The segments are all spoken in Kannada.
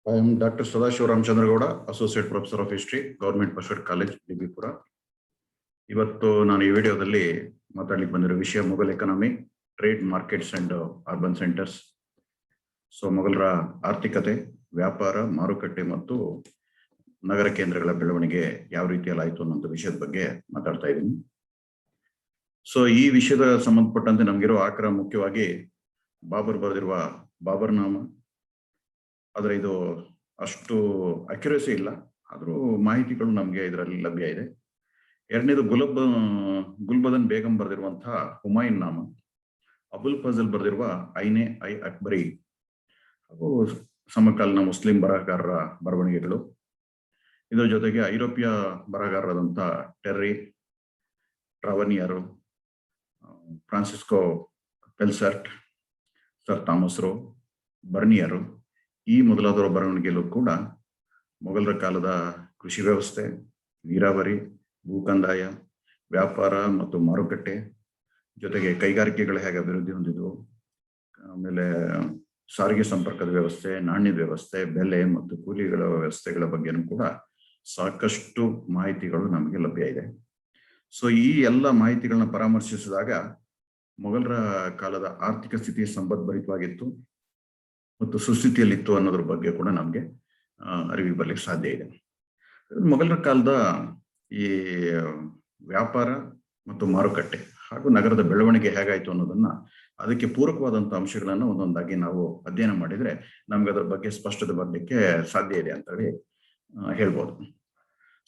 I am Dr. Sadashiv Ramchandragowda, Associate Professor of History, Government Pursuit College, Dibipura. ಇವತ್ತು ನಾನು ಈ ವಿಡಿಯೋದಲ್ಲಿ ಮಾತಾಡಲಿಕ್ಕೆ ಬಂದಿರೋ ವಿಷಯ Mughal economy, trade markets and urban centres. So ಮೊಘಲರ ಆರ್ಥಿಕತೆ, ವ್ಯಾಪಾರ, ಮಾರುಕಟ್ಟೆ ಮತ್ತು ನಗರ ಕೇಂದ್ರಗಳ ಬೆಳವಣಿಗೆ ಯಾವ ರೀತಿಯಲ್ಲಿ ಆಯಿತು ಅನ್ನೋ ವಿಷಯದ ಬಗ್ಗೆ ಮಾತಾಡ್ತಾ ಇದ್ದೀನಿ. ಸೊ ಈ ವಿಷಯದ ಸಂಬಂಧಪಟ್ಟಂತೆ ನಮಗಿರೋ ಆಕರ ಮುಖ್ಯವಾಗಿ ಬಾಬರ್ ಬರೆದಿರುವ ಬಾಬರ್ನಾಮ. ಆದರೆ ಇದು ಅಷ್ಟು ಅಕ್ಯುರೇಸಿ ಇಲ್ಲ, ಆದರೂ ಮಾಹಿತಿಗಳು ನಮಗೆ ಇದರಲ್ಲಿ ಲಭ್ಯ ಇದೆ. ಎರಡನೇದು ಗುಲ್ಬದನ್ ಬೇಗಂ ಬರೆದಿರುವಂತಹ ಹುಮಾಯೂನ್ ನಾಮ, ಅಬುಲ್ ಫಜಲ್ ಬರೆದಿರುವ ಐನೆ ಐ ಅಕ್ಬರಿ ಹಾಗೂ ಸಮಕಾಲೀನ ಮುಸ್ಲಿಂ ಬರಹಗಾರರ ಬರವಣಿಗೆಗಳು. ಇದರ ಜೊತೆಗೆ ಐರೋಪ್ಯ ಬರಹಗಾರರಾದಂಥ ಟೆರ್ರಿ, ಟ್ರಾವನಿಯರು, Francisco Pelsaert, sir Thomas Roe, ಬರ್ನಿಯರು ಈ ಮೊದಲಾದವರ ಬರವಣಿಗೆಯಲ್ಲೂ ಕೂಡ ಮೊಘಲರ ಕಾಲದ ಕೃಷಿ ವ್ಯವಸ್ಥೆ, ನೀರಾವರಿ, ಭೂಕಂದಾಯ, ವ್ಯಾಪಾರ ಮತ್ತು ಮಾರುಕಟ್ಟೆ, ಜೊತೆಗೆ ಕೈಗಾರಿಕೆಗಳು ಹೇಗೆ ಅಭಿವೃದ್ಧಿ ಹೊಂದಿದ್ವು, ಆಮೇಲೆ ಸಾರಿಗೆ ಸಂಪರ್ಕದ ವ್ಯವಸ್ಥೆ, ನಾಣ್ಯದ ವ್ಯವಸ್ಥೆ, ಬೆಲೆ ಮತ್ತು ಕೂಲಿಗಳ ವ್ಯವಸ್ಥೆಗಳ ಬಗ್ಗೆನೂ ಕೂಡ ಸಾಕಷ್ಟು ಮಾಹಿತಿಗಳು ನಮಗೆ ಲಭ್ಯ ಇದೆ. ಸೊ ಈ ಎಲ್ಲ ಮಾಹಿತಿಗಳನ್ನ ಪರಾಮರ್ಶಿಸಿದಾಗ ಮೊಘಲರ ಕಾಲದ ಆರ್ಥಿಕ ಸ್ಥಿತಿ ಸಂಪದ್ಭರಿತವಾಗಿತ್ತು ಮತ್ತು ಸುಸ್ಥಿತಿಯಲ್ಲಿತ್ತು ಅನ್ನೋದ್ರ ಬಗ್ಗೆ ಕೂಡ ನಮಗೆ ಅರಿವಿಗೆ ಬರ್ಲಿಕ್ಕೆ ಸಾಧ್ಯ ಇದೆ. ಮೊಘಲರ ಕಾಲದ ಈ ವ್ಯಾಪಾರ ಮತ್ತು ಮಾರುಕಟ್ಟೆ ಹಾಗೂ ನಗರದ ಬೆಳವಣಿಗೆ ಹೇಗಾಯ್ತು ಅನ್ನೋದನ್ನ, ಅದಕ್ಕೆ ಪೂರಕವಾದಂಥ ಅಂಶಗಳನ್ನು ಒಂದೊಂದಾಗಿ ನಾವು ಅಧ್ಯಯನ ಮಾಡಿದ್ರೆ ನಮ್ಗೆ ಅದರ ಬಗ್ಗೆ ಸ್ಪಷ್ಟತೆ ಬರಲಿಕ್ಕೆ ಸಾಧ್ಯ ಇದೆ ಅಂತ ಹೇಳಿ ಹೇಳ್ಬೋದು.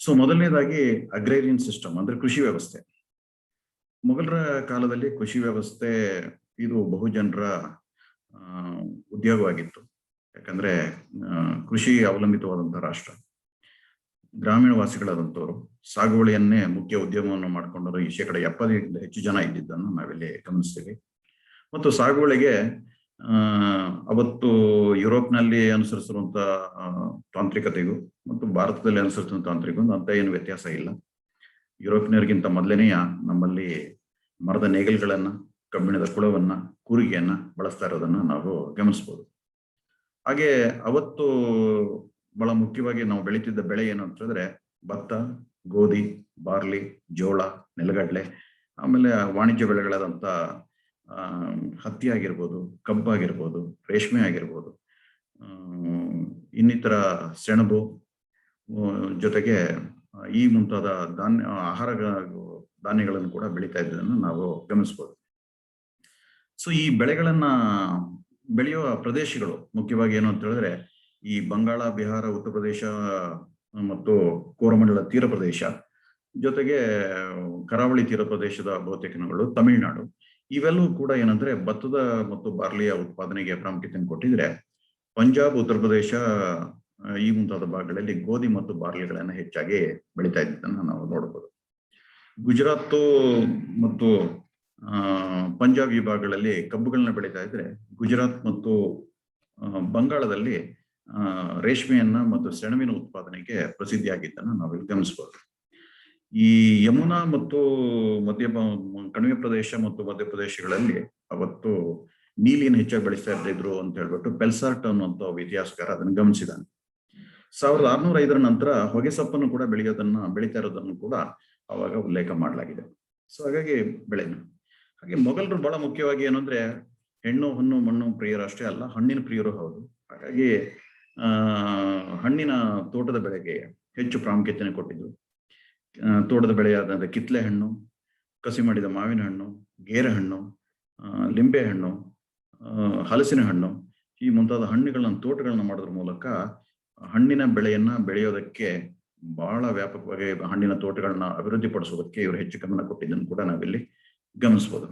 ಸೊ ಮೊದಲನೇದಾಗಿ ಅಗ್ರೇರಿಯನ್ ಸಿಸ್ಟಮ್ ಅಂದ್ರೆ ಕೃಷಿ ವ್ಯವಸ್ಥೆ. ಮೊಘಲರ ಕಾಲದಲ್ಲಿ ಕೃಷಿ ವ್ಯವಸ್ಥೆ ಇದು ಬಹುಜನರ ಉದ್ಯೋಗವಾಗಿತ್ತು. ಯಾಕಂದ್ರೆ ಕೃಷಿ ಅವಲಂಬಿತವಾದಂತಹ ರಾಷ್ಟ್ರ. ಗ್ರಾಮೀಣ ವಾಸಿಗಳಾದಂಥವ್ರು ಸಾಗುವಳಿಯನ್ನೇ ಮುಖ್ಯ ಉದ್ಯಮವನ್ನು ಮಾಡಿಕೊಂಡರು ಈ 70% ಹೆಚ್ಚು ಜನ ಇದ್ದಿದ್ದನ್ನು ನಾವಿಲ್ಲಿ ಗಮನಿಸ್ತೀವಿ. ಮತ್ತು ಸಾಗುವಳಿಗೆ ಅವತ್ತು ಯುರೋಪ್ನಲ್ಲಿ ಅನುಸರಿಸಿರುವಂತ ತಾಂತ್ರಿಕತೆಗೂ ಮತ್ತು ಭಾರತದಲ್ಲಿ ಅನುಸರಿಸಿದ ತಾಂತ್ರಿಕಗೂ ಅಂತ ಏನು ವ್ಯತ್ಯಾಸ ಇಲ್ಲ. ಯುರೋಪಿನರಿಗಿಂತ ಮೊದಲನೆಯ ನಮ್ಮಲ್ಲಿ ಮರದ ನೇಗಿಲುಗಳನ್ನ, ಕಬ್ಬಿಣದ ಕುಳವನ್ನ, ಕೂರಿಗೆಯನ್ನ ಬಳಸ್ತಾ ಇರೋದನ್ನ ನಾವು ಗಮನಿಸ್ಬೋದು. ಹಾಗೆ ಅವತ್ತು ಬಹಳ ಮುಖ್ಯವಾಗಿ ನಾವು ಬೆಳೀತಿದ್ದ ಬೆಳೆ ಏನು ಅಂತಂದ್ರೆ ಭತ್ತ, ಗೋಧಿ, ಬಾರ್ಲಿ, ಜೋಳ, ನೆಲಗಡಲೆ, ಆಮೇಲೆ ವಾಣಿಜ್ಯ ಬೆಳೆಗಳಾದಂಥ ಹತ್ತಿ ಆಗಿರ್ಬೋದು, ಕಬ್ಬಾಗಿರ್ಬೋದು, ರೇಷ್ಮೆ ಆಗಿರ್ಬೋದು, ಇನ್ನಿತರ ಸೆಣಬು, ಜೊತೆಗೆ ಈ ಮುಂತಾದ ಆಹಾರ ಧಾನ್ಯಗಳನ್ನು ಕೂಡ ಬೆಳೀತಾ ಇದ್ದದನ್ನು ನಾವು ಗಮನಿಸ್ಬೋದು. ಸೊ ಈ ಬೆಳೆಗಳನ್ನ ಬೆಳೆಯುವ ಪ್ರದೇಶಗಳು ಮುಖ್ಯವಾಗಿ ಏನು ಅಂತ ಹೇಳಿದ್ರೆ ಈ ಬಂಗಾಳ, ಬಿಹಾರ, ಉತ್ತರ ಪ್ರದೇಶ ಮತ್ತು ಕೋರಮಂಡಲ ತೀರ ಪ್ರದೇಶ, ಜೊತೆಗೆ ಕರಾವಳಿ ತೀರ ಪ್ರದೇಶದ ಬಹುತೇಕಗಳು, ತಮಿಳುನಾಡು, ಇವೆಲ್ಲವೂ ಕೂಡ ಏನಂದ್ರೆ ಭತ್ತದ ಮತ್ತು ಬಾರ್ಲಿಯ ಉತ್ಪಾದನೆಗೆ ಪ್ರಾಮುಖ್ಯತೆಯನ್ನು ಕೊಟ್ಟಿದ್ರೆ ಪಂಜಾಬ್, ಉತ್ತರ ಪ್ರದೇಶ ಈ ಮುಂತಾದ ಭಾಗಗಳಲ್ಲಿ ಗೋಧಿ ಮತ್ತು ಬಾರ್ಲಿಗಳನ್ನ ಹೆಚ್ಚಾಗಿ ಬೆಳೀತಾ ಇದ್ದದನ್ನ ನಾವು ನೋಡಬಹುದು. ಗುಜರಾತ್ ಮತ್ತು ಪಂಜಾಬ್ ಈ ಭಾಗಗಳಲ್ಲಿ ಕಬ್ಬುಗಳನ್ನ ಬೆಳೀತಾ ಇದ್ರೆ ಗುಜರಾತ್ ಮತ್ತು ಬಂಗಾಳದಲ್ಲಿ ರೇಷ್ಮೆಯನ್ನ ಮತ್ತು ಸೆಣಬಿನ ಉತ್ಪಾದನೆಗೆ ಪ್ರಸಿದ್ಧಿಯಾಗಿದ್ದನ್ನು ನಾವಿಲ್ಲಿ ಗಮನಿಸಬಹುದು. ಈ ಯಮುನಾ ಮತ್ತು ಕಣಿವೆ ಪ್ರದೇಶ ಮತ್ತು ಮಧ್ಯಪ್ರದೇಶಗಳಲ್ಲಿ ಅವತ್ತು ನೀಲಿಯನ್ನು ಹೆಚ್ಚಾಗಿ ಬೆಳೆಸ್ತಾ ಇದ್ರು ಅಂತ ಹೇಳ್ಬಿಟ್ಟು ಪೆಲ್ಸಾರ್ಟ್ ಅನ್ನುವಂಥ ಇತಿಹಾಸಕಾರ ಅದನ್ನು ಗಮನಿಸಿದಾನೆ. 1605 ನಂತರ ಹೊಗೆಸೊಪ್ಪನ್ನು ಕೂಡ ಬೆಳೀತಾ ಇರೋದನ್ನು ಕೂಡ ಅವಾಗ ಉಲ್ಲೇಖ ಮಾಡಲಾಗಿದೆ. ಸೊ ಹಾಗಾಗಿ ಬೆಳೆನು ಹಾಗೆ ಮೊಘಲರು ಬಹಳ ಮುಖ್ಯವಾಗಿ ಏನಂದ್ರೆ ಹೆಣ್ಣು, ಹೊನ್ನು, ಮಣ್ಣು ಪ್ರಿಯರಷ್ಟೇ ಅಲ್ಲ, ಹಣ್ಣಿನ ಪ್ರಿಯರು ಹೌದು. ಹಾಗಾಗಿ ಹಣ್ಣಿನ ತೋಟದ ಬೆಳೆಗೆ ಹೆಚ್ಚು ಪ್ರಾಮುಖ್ಯತೆಯನ್ನು ಕೊಟ್ಟಿದ್ದು. ತೋಟದ ಬೆಳೆಯಾದ ಕಿತ್ಲೆ ಹಣ್ಣು, ಕಸಿ ಮಾಡಿದ ಮಾವಿನ ಹಣ್ಣು, ಗೇರೆ ಹಣ್ಣು, ಲಿಂಬೆ ಹಣ್ಣು, ಹಲಸಿನ ಹಣ್ಣು ಈ ಮುಂತಾದ ಹಣ್ಣುಗಳನ್ನ ತೋಟಗಳನ್ನ ಮಾಡೋದ್ರ ಮೂಲಕ ಹಣ್ಣಿನ ಬೆಳೆಯನ್ನ ಬೆಳೆಯೋದಕ್ಕೆ ಬಹಳ ವ್ಯಾಪಕವಾಗಿ ಹಣ್ಣಿನ ತೋಟಗಳನ್ನ ಅಭಿವೃದ್ಧಿಪಡಿಸೋದಕ್ಕೆ ಇವರು ಹೆಚ್ಚು ಗಮನ ಕೊಟ್ಟಿದ್ದನ್ನು ಕೂಡ ನಾವಿಲ್ಲಿ ಗಮನಿಸ್ಬೋದು.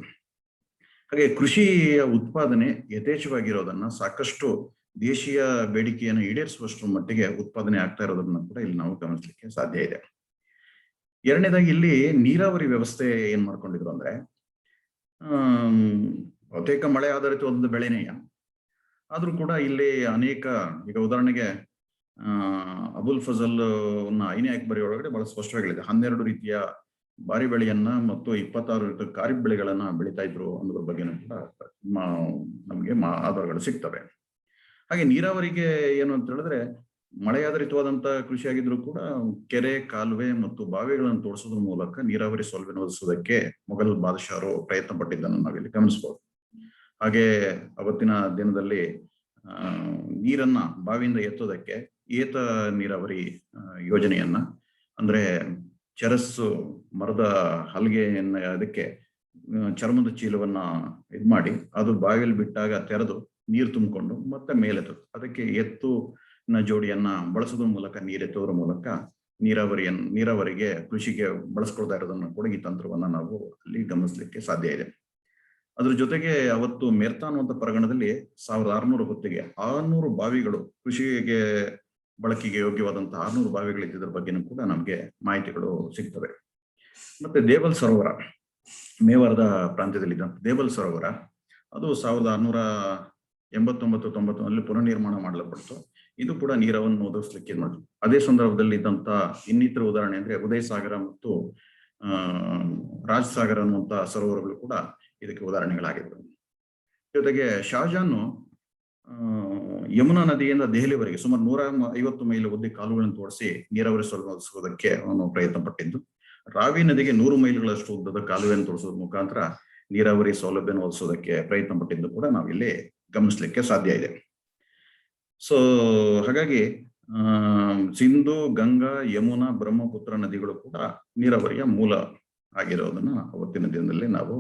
ಹಾಗೆ ಕೃಷಿಯ ಉತ್ಪಾದನೆ ಯಥೇಚ್ಛವಾಗಿರೋದನ್ನ, ಸಾಕಷ್ಟು ದೇಶೀಯ ಬೇಡಿಕೆಯನ್ನು ಈಡೇರಿಸುವಷ್ಟರ ಮಟ್ಟಿಗೆ ಉತ್ಪಾದನೆ ಆಗ್ತಾ ಇರೋದನ್ನ ಕೂಡ ಇಲ್ಲಿ ನಾವು ಗಮನಿಸಲಿಕ್ಕೆ ಸಾಧ್ಯ ಇದೆ. ಎರಡನೇದಾಗಿ ಇಲ್ಲಿ ನೀರಾವರಿ ವ್ಯವಸ್ಥೆ ಏನ್ ಮಾಡ್ಕೊಂಡಿದ್ರು ಅಂದ್ರೆ ಬಹುತೇಕ ಮಳೆ ಆಧಾರಿತ ಒಂದು ಬೆಳೆನೆಯ, ಆದ್ರೂ ಕೂಡ ಇಲ್ಲಿ ಅನೇಕ, ಈಗ ಉದಾಹರಣೆಗೆ ಅಬುಲ್ ಫಜಲ್ ಐನೆ ಅಕ್ಬರಿ ಒಳಗಡೆ ಬಹಳ ಸ್ಪಷ್ಟವಾಗಿ ಹೇಳಿದೆ 12 ರೀತಿಯ ಬಾರಿ ಬೆಳೆಯನ್ನ ಮತ್ತು 26 ರೀತಿಯ ಖಾರಿಫ್ ಬೆಳೆಗಳನ್ನ ಬೆಳೀತಾ ಇದ್ರು ಅನ್ನೋದ್ರ ಬಗ್ಗೆನೂ ಕೂಡ ನಮಗೆ ಆಧಾರಗಳು ಸಿಗ್ತವೆ. ಹಾಗೆ ನೀರಾವರಿಗೆ ಏನು ಅಂತ ಹೇಳಿದ್ರೆ ಮಳೆಯಾಧಾರಿತವಾದಂತ ಕೃಷಿ ಆಗಿದ್ರು ಕೂಡ ಕೆರೆ, ಕಾಲುವೆ ಮತ್ತು ಬಾವಿಗಳನ್ನು ತೋಡಿಸೋದ್ರ ಮೂಲಕ ನೀರಾವರಿ ಸೌಲಭ್ಯ ಒದಗಿಸೋದಕ್ಕೆ ಮೊಘಲ್ ಬಾದಶಾಹರು ಪ್ರಯತ್ನ ಪಟ್ಟಿದ್ದನ್ನು ನಾವಿಲ್ಲಿ ಗಮನಿಸಬಹುದು. ಹಾಗೆ ಅವತ್ತಿನ ದಿನದಲ್ಲಿ ನೀರನ್ನ ಬಾವಿಯಿಂದ ಎತ್ತೋದಕ್ಕೆ ಏತ ನೀರಾವರಿ ಯೋಜನೆಯನ್ನ, ಅಂದ್ರೆ ಚರಸ್ಸು ಮರದ ಹಲಗೆಯನ್ನ ಅದಕ್ಕೆ ಚರ್ಮದ ಚೀಲವನ್ನ ಇದ್ ಮಾಡಿ ಅದು ಬಾವಿಯಲ್ಲಿ ಬಿಟ್ಟಾಗ ತೆರೆದು ನೀರು ತುಂಬಿಕೊಂಡು ಮತ್ತೆ ಮೇಲೆತ್ತದು, ಅದಕ್ಕೆ ಎತ್ತುನ ಜೋಡಿಯನ್ನ ಬಳಸೋದ್ರ ಮೂಲಕ ನೀರೆತ್ತೋದ್ರ ಮೂಲಕ ನೀರಾವರಿಗೆ ಕೃಷಿಗೆ ಬಳಸ್ಕೊಳ್ತಾ ಇರೋದನ್ನ ಕೂಡ ಈ ತಂತ್ರವನ್ನ ನಾವು ಅಲ್ಲಿ ಗಮನಿಸ್ಲಿಕ್ಕೆ ಸಾಧ್ಯ ಇದೆ. ಅದ್ರ ಜೊತೆಗೆ ಅವತ್ತು ಮೇರ್ತಾ ಅನ್ನುವಂಥ ಪರಗಣದಲ್ಲಿ 1600 ಹೊತ್ತಿಗೆ 600 ಬಾವಿಗಳು ಕೃಷಿಗೆ ಬಳಕೆಗೆ ಯೋಗ್ಯವಾದಂತಹ 600 ಬಾವಿಗಳು ಇದ್ದಿದ್ರ ಬಗ್ಗೆನೂ ಕೂಡ ನಮ್ಗೆ ಮಾಹಿತಿಗಳು ಸಿಗ್ತವೆ. ಮತ್ತೆ ದೇವಲ್ ಸರೋವರ, ಮೇವಾರದ ಪ್ರಾಂತ್ಯದಲ್ಲಿದ್ದ ದೇವಲ್ ಸರೋವರ, ಅದು 1689-90 ಪುನರ್ನಿರ್ಮಾಣ ಮಾಡಲ್ಪಡ್ತು. ಇದು ಕೂಡ ನೀರವನ್ನು ಒದಗಿಸ್ಲಿಕ್ಕೆ ಮಾಡಿದ್ರು. ಅದೇ ಸಂದರ್ಭದಲ್ಲಿ ಇದ್ದಂತ ಇನ್ನಿತರ ಉದಾಹರಣೆ ಅಂದ್ರೆ ಉದಯ ಸಾಗರ ಮತ್ತು ರಾಜ್ ಸಾಗರ ಅನ್ನುವಂತ ಸರೋವರಗಳು ಕೂಡ ಇದಕ್ಕೆ ಉದಾಹರಣೆಗಳಾಗಿದ್ದವು. ಜೊತೆಗೆ ಶಹಜಾನು ಯಮುನಾ ನದಿಯಿಂದ ದೆಹಲಿವರೆಗೆ ಸುಮಾರು 150 ಮೈಲಿ ಉದ್ದ ಕಾಲುಗಳನ್ನು ತೋಡಿಸಿ ನೀರಾವರಿ ಸೌಲಭ್ಯ ಒದಗಿಸೋದಕ್ಕೆ ಅವನು ಪ್ರಯತ್ನ ಪಟ್ಟಿದ್ದು. ರಾವಿ ನದಿಗೆ 100 ಮೈಲಿಗಳಷ್ಟು ಉದ್ದದ ಕಾಲುವೆಯನ್ನು ತೋರಿಸೋದ್ರ ಮುಖಾಂತರ ನೀರಾವರಿ ಸೌಲಭ್ಯವನ್ನು ಒದಗಿಸೋದಕ್ಕೆ ಪ್ರಯತ್ನ ಪಟ್ಟಿದ್ದು ಕೂಡ ನಾವಿಲ್ಲಿ ಗಮನಿಸ್ಲಿಕ್ಕೆ ಸಾಧ್ಯ ಇದೆ. ಸೊ ಹಾಗಾಗಿ ಸಿಂಧು, ಗಂಗಾ, ಯಮುನಾ, ಬ್ರಹ್ಮಪುತ್ರ ನದಿಗಳು ಕೂಡ ನೀರಾವರಿಯ ಮೂಲ ಆಗಿರೋದನ್ನ ಅವತ್ತಿನ ದಿನದಲ್ಲಿ ನಾವು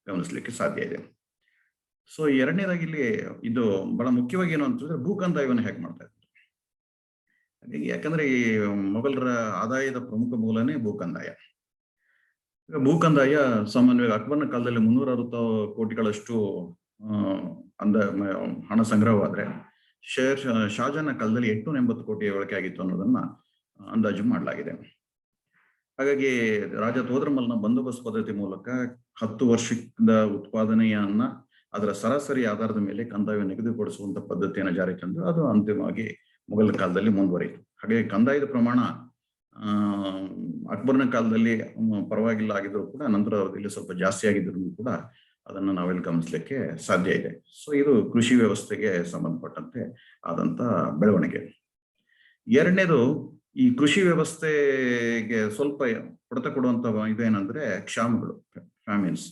ಗಮನಿಸ್ಲಿಕ್ಕೆ ಸಾಧ್ಯ ಇದೆ. ಸೊ ಎರಡನೇದಾಗಿ ಇಲ್ಲಿ ಇದು ಬಹಳ ಮುಖ್ಯವಾಗಿ ಏನು ಅಂತಂದ್ರೆ ಭೂಕಂದಾಯವನ್ನು ಹೇಗೆ ಮಾಡ್ತಾ ಇದ್ದಾರೆ. ಹಾಗಾಗಿ ಯಾಕಂದ್ರೆ ಈ ಮೊಘಲರ ಆದಾಯದ ಪ್ರಮುಖ ಮೂಲನೇ ಭೂಕಂದಾಯ. ಭೂಕಂದಾಯ ಸಾಮಾನ್ಯವಾಗಿ ಅಕ್ಬರ್ನ ಕಾಲದಲ್ಲಿ 360 ಕೋಟಿಗಳಷ್ಟು ಹಣ ಸಂಗ್ರಹವಾದ್ರೆ ಶಹಜಾನ ಕಾಲದಲ್ಲಿ 880 ಕೋಟಿ ಬಳಕೆ ಆಗಿತ್ತು ಅನ್ನೋದನ್ನ ಅಂದಾಜು ಮಾಡಲಾಗಿದೆ. ಹಾಗಾಗಿ ರಾಜ ತೋದರಮಲ್ನ ಬಂದೋಬಸ್ತ್ ಪದ್ಧತಿ ಮೂಲಕ 10 ವರ್ಷದ ಉತ್ಪಾದನೆಯನ್ನ ಅದರ ಸರಾಸರಿ ಆಧಾರದ ಮೇಲೆ ಕಂದಾಯ ನಿಗದಿಪಡಿಸುವಂತ ಪದ್ಧತಿಯನ್ನು ಜಾರಿ ತಂದು ಅದು ಅಂತಿಮವಾಗಿ ಮೊಘಲ್ ಕಾಲದಲ್ಲಿ ಮುಂದುವರಿಯಿತು. ಹಾಗಾಗಿ ಕಂದಾಯದ ಪ್ರಮಾಣ ಅಕ್ಬರ್ನ ಕಾಲದಲ್ಲಿ ಪರವಾಗಿಲ್ಲ ಆಗಿದ್ರು ಕೂಡ ನಂತರ ಇಲ್ಲಿ ಸ್ವಲ್ಪ ಜಾಸ್ತಿ ಆಗಿದ್ರು ಕೂಡ ಅದನ್ನ ನಾವೆಲ್ಲಿ ಗಮನಿಸ್ಲಿಕ್ಕೆ ಸಾಧ್ಯ ಇದೆ. ಸೊ ಇದು ಕೃಷಿ ವ್ಯವಸ್ಥೆಗೆ ಸಂಬಂಧಪಟ್ಟಂತೆ ಆದಂತ ಬೆಳವಣಿಗೆ. ಎರಡನೇದು, ಈ ಕೃಷಿ ವ್ಯವಸ್ಥೆಗೆ ಸ್ವಲ್ಪ ಹೊಡೆತ ಕೊಡುವಂತ ಇದೇನಂದ್ರೆ ಕ್ಷಾಮಗಳು, ಫ್ಯಾಮಿನ್ಸ್.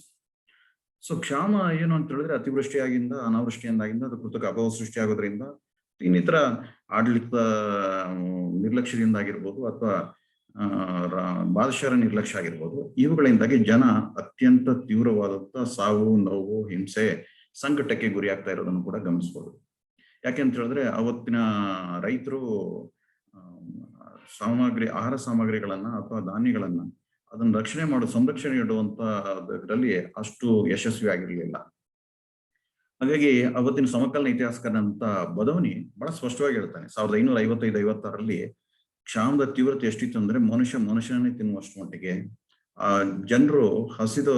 ಸೊ ಕ್ಷಾಮ ಏನು ಅಂತ ಹೇಳಿದ್ರೆ ಅತಿವೃಷ್ಟಿಯಾಗಿಂದ ಅನಾವೃಷ್ಟಿಯಿಂದಾಗಿಂದ ಅದು ಕೃತಕ ಅಭಾವ ಸೃಷ್ಟಿ ಆಗೋದ್ರಿಂದ ಇನ್ನಿತರ ಆಡಳಿತ ನಿರ್ಲಕ್ಷ್ಯದಿಂದ ಆಗಿರ್ಬೋದು ಅಥವಾ ಬಾದಶಾಹರ ನಿರ್ಲಕ್ಷ್ಯ ಆಗಿರ್ಬೋದು, ಇವುಗಳಿಂದಾಗಿ ಜನ ಅತ್ಯಂತ ತೀವ್ರವಾದಂತ ಸಾವು, ನೋವು, ಹಿಂಸೆ, ಸಂಕಟಕ್ಕೆ ಗುರಿ ಆಗ್ತಾ ಇರೋದನ್ನು ಕೂಡ ಗಮನಿಸಬಹುದು. ಯಾಕೆಂತ ಹೇಳಿದ್ರೆ ಅವತ್ತಿನ ರೈತರು ಆಹಾರ ಸಾಮಗ್ರಿಗಳನ್ನ ಅಥವಾ ಧಾನ್ಯಗಳನ್ನ ಅದನ್ನ ಸಂರಕ್ಷಣೆ ಇಡುವಂತದ್ರಲ್ಲಿ ಅಷ್ಟು ಯಶಸ್ವಿ ಆಗಿರ್ಲಿಲ್ಲ. ಹಾಗಾಗಿ ಅವತ್ತಿನ ಸಮಕಾಲೀನ ಇತಿಹಾಸಕಾರನಂತ ಬದೌನಿ ಬಹಳ ಸ್ಪಷ್ಟವಾಗಿ ಹೇಳ್ತಾನೆ, 1555-56ರಲ್ಲಿ ಕ್ಷಾಮದ ತೀವ್ರತೆ ಎಷ್ಟಿತ್ತು ಅಂದ್ರೆ ಮನುಷ್ಯನೇ ತಿನ್ನುವಷ್ಟು ಮಟ್ಟಿಗೆ ಜನರು ಹಸಿದು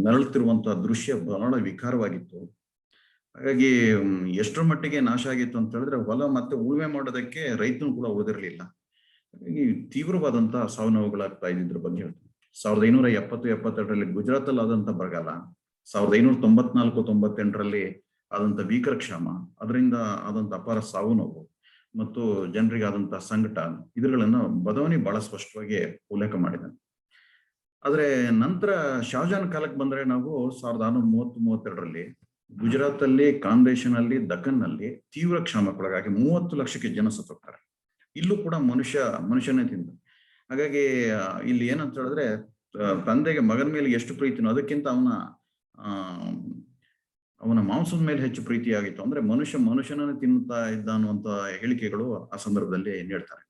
ನರಳುತ್ತಿರುವಂತಹ ದೃಶ್ಯ ಬಹಳ ವಿಕಾರವಾಗಿತ್ತು. ಹಾಗಾಗಿ ಎಷ್ಟರ ಮಟ್ಟಿಗೆ ನಾಶ ಆಗಿತ್ತು ಅಂತ ಹೇಳಿದ್ರೆ ಹೊಲ ಮತ್ತೆ ಉಳುಮೆ ಮಾಡೋದಕ್ಕೆ ರೈತನು ಕೂಡ ಉಳಿದಿರ್ಲಿಲ್ಲ. ಹಾಗಾಗಿ ತೀವ್ರವಾದಂತಹ ಸಾವು ನೋವುಗಳಾಗ್ತಾ ಇದ್ರ ಬಗ್ಗೆ ಹೇಳ್ತೀನಿ. 1570-72ರಲ್ಲಿ ಗುಜರಾತ್ ಅಲ್ಲಿ ಆದಂತ ಬರಗಾಲ, 1594-98ರಲ್ಲಿ ಆದಂತ ಭೀಕರ ಕ್ಷಾಮ, ಅದರಿಂದ ಆದಂತ ಅಪಾರ ಸಾವು ನೋವು ಮತ್ತು ಜನರಿಗೆ ಆದಂತಹ ಸಂಕಟ, ಇದ್ರಗಳನ್ನ ಬದೌನಿ ಬಹಳ ಸ್ಪಷ್ಟವಾಗಿ ಉಲ್ಲೇಖ ಮಾಡಿದ್ದಾನೆ. ಆದ್ರೆ ನಂತರ ಶಹಜಾನ್ ಕಾಲಕ್ಕೆ ಬಂದ್ರೆ ನಾವು 1630-32ರಲ್ಲಿ ಗುಜರಾತ್ ಅಲ್ಲಿ, ಖಾಂದೇಶನಲ್ಲಿ, ದಕ್ಕನ್ನಲ್ಲಿ ತೀವ್ರ ಕ್ಷಾಮಕ್ಕೊಳಗಾಗಿ 30 ಲಕ್ಷಕ್ಕೆ ಜನ ಸತ್ತೋಗ್ತಾರೆ. ಇಲ್ಲೂ ಕೂಡ ಮನುಷ್ಯನೇ ತಿಂದ. ಹಾಗಾಗಿ ಇಲ್ಲಿ ಏನಂತ ಹೇಳಿದ್ರೆ ತಂದೆಗೆ ಮಗನ ಮೇಲೆ ಎಷ್ಟು ಪ್ರೀತಿನೋ ಅದಕ್ಕಿಂತ ಅವನ ಮಾಂಸದ ಮೇಲೆ ಹೆಚ್ಚು ಪ್ರೀತಿ ಆಗಿತ್ತು. ಅಂದ್ರೆ ಮನುಷ್ಯನನ್ನೇ ತಿನ್ನುತ್ತಾ ಇದ್ದ ಅನ್ನುವಂತ ಹೇಳಿಕೆಗಳು ಆ ಸಂದರ್ಭದಲ್ಲಿ ನೀಡ್ತಾರೆ.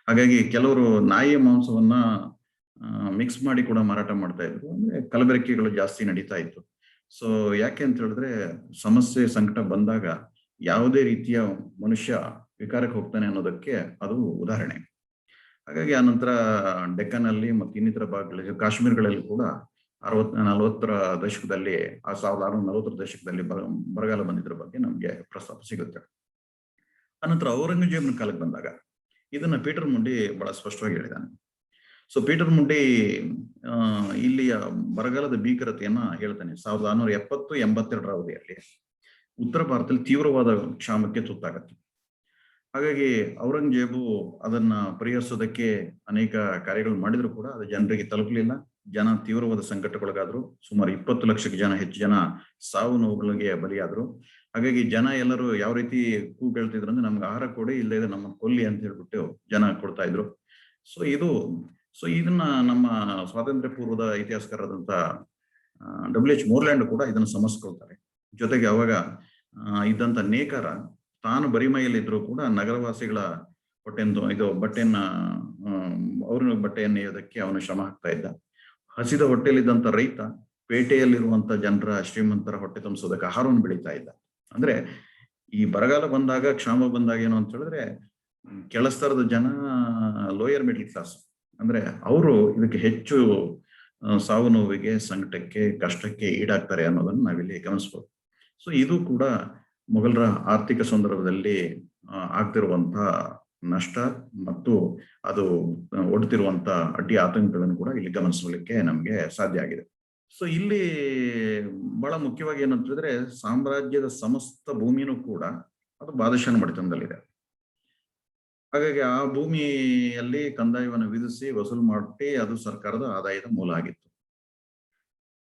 ಹಾಗಾಗಿ ಕೆಲವರು ನಾಯಿಯ ಮಾಂಸವನ್ನ ಮಿಕ್ಸ್ ಮಾಡಿ ಕೂಡ ಮಾರಾಟ ಮಾಡ್ತಾ ಇದ್ರು. ಅಂದ್ರೆ ಕಲಬೆರಕೆಗಳು ಜಾಸ್ತಿ ನಡೀತಾ ಇತ್ತು. ಸೊ ಯಾಕೆ ಅಂತ ಹೇಳಿದ್ರೆ ಸಮಸ್ಯೆ, ಸಂಕಟ ಬಂದಾಗ ಯಾವುದೇ ರೀತಿಯ ಮನುಷ್ಯ ವಿಕಾರಕ್ಕೆ ಹೋಗ್ತಾನೆ ಅನ್ನೋದಕ್ಕೆ ಅದು ಉದಾಹರಣೆ. ಹಾಗಾಗಿ ಆ ನಂತರ ಡೆಕ್ಕನ್ ಅಲ್ಲಿ ಮತ್ತು ಇನ್ನಿತರ ಭಾಗಗಳಲ್ಲಿ, ಕಾಶ್ಮೀರಗಳಲ್ಲಿ ಕೂಡ 40ರ ದಶಕದಲ್ಲಿ 1640ರ ದಶಕದಲ್ಲಿ ಬರಗಾಲ ಬಂದಿದ್ರ ಬಗ್ಗೆ ನಮ್ಗೆ ಪ್ರಸ್ತಾಪ ಸಿಗುತ್ತೆ. ಆನಂತರ ಔರಂಗಜೇಬನ ಕಾಲಕ್ಕೆ ಬಂದಾಗ ಇದನ್ನ ಪೀಟರ್ ಮುಂಡಿ ಬಹಳ ಸ್ಪಷ್ಟವಾಗಿ ಹೇಳಿದ್ದಾನೆ. ಸೊ ಪೀಟರ್ ಮುಂಡಿ ಇಲ್ಲಿಯ ಬರಗಾಲದ ಭೀಕರತೆಯನ್ನ ಹೇಳ್ತಾನೆ 1670-82ರ ಅವಧಿಯಲ್ಲಿ. ಉತ್ತರ ಭಾರತದಲ್ಲಿ ತೀವ್ರವಾದ ಕ್ಷಾಮಕ್ಕೆ ತುತ್ತಾಗತ್ತೆ. ಹಾಗಾಗಿ ಔರಂಗಜೇಬು ಅದನ್ನ ಪರಿಹರಿಸೋದಕ್ಕೆ ಅನೇಕ ಕಾರ್ಯಗಳು ಮಾಡಿದ್ರು ಕೂಡ ಅದು ಜನರಿಗೆ ತಲುಪಲಿಲ್ಲ. ಜನ ತೀವ್ರವಾದ ಸಂಕಟಕ್ಕೊಳಗಾದ್ರು. ಸುಮಾರು 20 ಲಕ್ಷಕ್ಕೆ ಹೆಚ್ಚು ಜನ ಸಾವು ನೋವುಗಳಿಗೆ ಬಲಿಯಾದ್ರು. ಹಾಗಾಗಿ ಜನ ಎಲ್ಲರೂ ಯಾವ ರೀತಿ ಕೂಗೇಳ್ತಿದ್ರು ಅಂದ್ರೆ ನಮ್ಗೆ ಆಹಾರ ಕೊಡಿ, ಇಲ್ಲದೆ ನಮ್ಮ ಕೊಲ್ಲಿ ಅಂತ ಹೇಳ್ಬಿಟ್ಟು ಜನ ಕೊಡ್ತಾ ಇದ್ರು. ಸೊ ಇದನ್ನ ನಮ್ಮ ಸ್ವಾತಂತ್ರ್ಯ ಪೂರ್ವದ ಇತಿಹಾಸಕಾರರಾದಂತ WH ಮೋರ್ಲ್ಯಾಂಡ್ ಕೂಡ ಇದನ್ನು ಸಮಸ್ಕೊಳ್ತಾರೆ. ಜೊತೆಗೆ ಅವಾಗ ಇದ್ದಂತ ನೇಕಾರ ತಾನು ಬರಿಮೈಯಲ್ಲಿದ್ರು ಕೂಡ ನಗರವಾಸಿಗಳ ಬಟ್ಟೆಯನ್ನ ಅವ್ರ ಬಟ್ಟೆಯನ್ನು ನೇಯೋದಕ್ಕೆ ಅವನು ಶ್ರಮ ಹಾಕ್ತಾ ಇದ್ದ. ಹಸಿದ ಹೊಟ್ಟೆಯಲ್ಲಿದ್ದಂತ ರೈತ ಪೇಟೆಯಲ್ಲಿರುವಂತ ಜನರ ಶ್ರೀಮಂತರ ಹೊಟ್ಟೆ ತುಂಬಿಸೋದಕ್ಕೆ ಆಹಾರವನ್ನು ಬೆಳೀತಾ ಇದ್ದ. ಅಂದ್ರೆ ಈ ಬರಗಾಲ ಬಂದಾಗ, ಕ್ಷಾಮ ಬಂದಾಗ ಏನು ಅಂತ ಹೇಳಿದ್ರೆ ಕೆಳಸ್ತರದ ಜನ, ಲೋಯರ್ ಮಿಡ್ಲ್ ಕ್ಲಾಸ್ ಅಂದ್ರೆ ಅವರು ಇದಕ್ಕೆ ಹೆಚ್ಚು ಸಾವು ನೋವಿಗೆ, ಸಂಕಟಕ್ಕೆ, ಕಷ್ಟಕ್ಕೆ ಈಡಾಗ್ತಾರೆ ಅನ್ನೋದನ್ನ ನಾವಿಲ್ಲಿ ಗಮನಿಸ್ಬೋದು. ಸೊ ಇದು ಕೂಡ ಮೊಘಲರ ಆರ್ಥಿಕ ಸಂದರ್ಭದಲ್ಲಿ ಆಗ್ತಿರುವಂತ ನಷ್ಟ ಮತ್ತು ಅದು ಒಡ್ತಿರುವಂತ ಅಡ್ಡಿ ಆತಂಕಗಳನ್ನು ಕೂಡ ಇಲ್ಲಿ ಗಮನಿಸಲಿಕ್ಕೆ ನಮ್ಗೆ ಸಾಧ್ಯ ಆಗಿದೆ. ಸೊ ಇಲ್ಲಿ ಬಹಳ ಮುಖ್ಯವಾಗಿ ಏನಂತ ಹೇಳಿದ್ರೆ ಸಾಮ್ರಾಜ್ಯದ ಸಮಸ್ತ ಭೂಮಿನೂ ಕೂಡ ಅದು ಬಾದಶಾಹನ ಮಡಿತನದಲ್ಲಿದೆ. ಹಾಗಾಗಿ ಆ ಭೂಮಿಯಲ್ಲಿ ಕಂದಾಯವನ್ನು ವಿಧಿಸಿ ವಸೂಲು ಮಾಡಿ ಅದು ಸರ್ಕಾರದ ಆದಾಯದ ಮೂಲ ಆಗಿತ್ತು.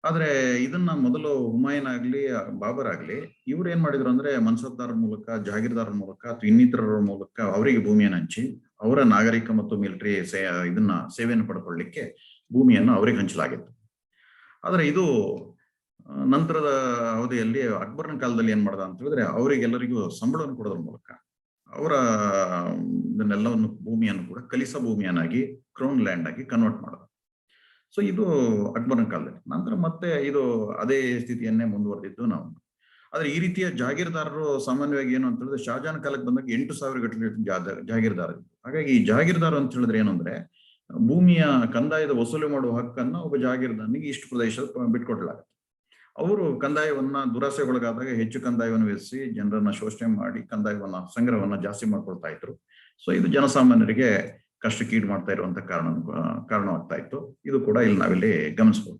ಆದ್ರೆ ಇದನ್ನ ಮೊದಲು ಹುಮಾಯೂನ್ ಆಗ್ಲಿ, ಬಾಬರ್ ಆಗ್ಲಿ, ಇವ್ರು ಏನ್ ಮಾಡಿದ್ರು ಅಂದ್ರೆ ಮನ್ಸಬ್ದಾರರ ಮೂಲಕ, ಜಾಗೀರ್ದಾರರ ಮೂಲಕ ಅಥವಾ ಇನ್ನಿತರರ ಮೂಲಕ ಅವರಿಗೆ ಭೂಮಿಯನ್ನು ಹಂಚಿ ಅವರ ನಾಗರಿಕ ಮತ್ತು ಮಿಲಿಟರಿ ಸೇವೆಯನ್ನು ಪಡ್ಕೊಳ್ಳಿಕ್ಕೆ ಭೂಮಿಯನ್ನು ಅವರಿಗೆ ಹಂಚಲಾಗಿತ್ತು. ಆದ್ರೆ ಇದು ನಂತರದ ಅವಧಿಯಲ್ಲಿ ಅಕ್ಬರ್ನ ಕಾಲದಲ್ಲಿ ಏನ್ ಮಾಡ್ದ ಅಂತ ಹೇಳಿದ್ರೆ ಅವರಿಗೆಲ್ಲರಿಗೂ ಸಂಬಳವನ್ನು ಕೊಡೋದ್ರ ಮೂಲಕ ಅವರ ಇದನ್ನೆಲ್ಲವನ್ನು ಭೂಮಿಯನ್ನು ಕೂಡ ಕಲಿಸ ಭೂಮಿಯನ್ನಾಗಿ, ಕ್ರೌನ್ ಲ್ಯಾಂಡ್ ಆಗಿ ಕನ್ವರ್ಟ್ ಮಾಡೋದು. ಸೊ ಇದು ಅಕ್ಬರ್ನ ಕಾಲದಲ್ಲಿ. ನಂತರ ಮತ್ತೆ ಇದು ಅದೇ ಸ್ಥಿತಿಯನ್ನೇ ಮುಂದುವರೆದಿದ್ದು ನಾವು. ಆದ್ರೆ ಈ ರೀತಿಯ ಜಾಗೀರ್ದಾರರು ಸಾಮಾನ್ಯವಾಗಿ ಏನು ಅಂತ ಹೇಳಿದ್ರೆ ಶಹಜಹಾನ್ ಕಾಲಕ್ಕೆ ಬಂದಾಗ 8,000 ಗಟ್ಟಲೆ ಜಾಗೀರ್ದಾರ ಇತ್ತು. ಹಾಗಾಗಿ ಈ ಜಾಗೀರ್ದಾರ ಅಂತ ಹೇಳಿದ್ರೆ ಏನು ಅಂದ್ರೆ ಭೂಮಿಯ ಕಂದಾಯದ ವಸೂಲಿ ಮಾಡುವ ಹಕ್ಕನ್ನ ಒಬ್ಬ ಜಾಗೀರ್ದಾರನಿಗೆ ಇಷ್ಟು ಪ್ರದೇಶ ಬಿಟ್ಕೊಡ್ಲಾಗುತ್ತೆ. ಅವರು ಕಂದಾಯವನ್ನ ದುರಾಸೆಗೊಳಗಾದಾಗ ಹೆಚ್ಚು ಕಂದಾಯವನ್ನು ವಿಧಿಸಿ ಜನರನ್ನ ಶೋಷಣೆ ಮಾಡಿ ಸಂಗ್ರಹವನ್ನ ಜಾಸ್ತಿ ಮಾಡ್ಕೊಳ್ತಾ ಇದ್ರು. ಸೊ ಇದು ಜನಸಾಮಾನ್ಯರಿಗೆ ಕಷ್ಟಕ್ಕೀಡು ಮಾಡ್ತಾ ಇರುವಂತ ಕಾರಣವಾಗ್ತಾ ಇತ್ತು. ಇದು ಕೂಡ ಇಲ್ಲಿ ನಾವಿಲ್ಲಿ ಗಮನಿಸಬಹುದು.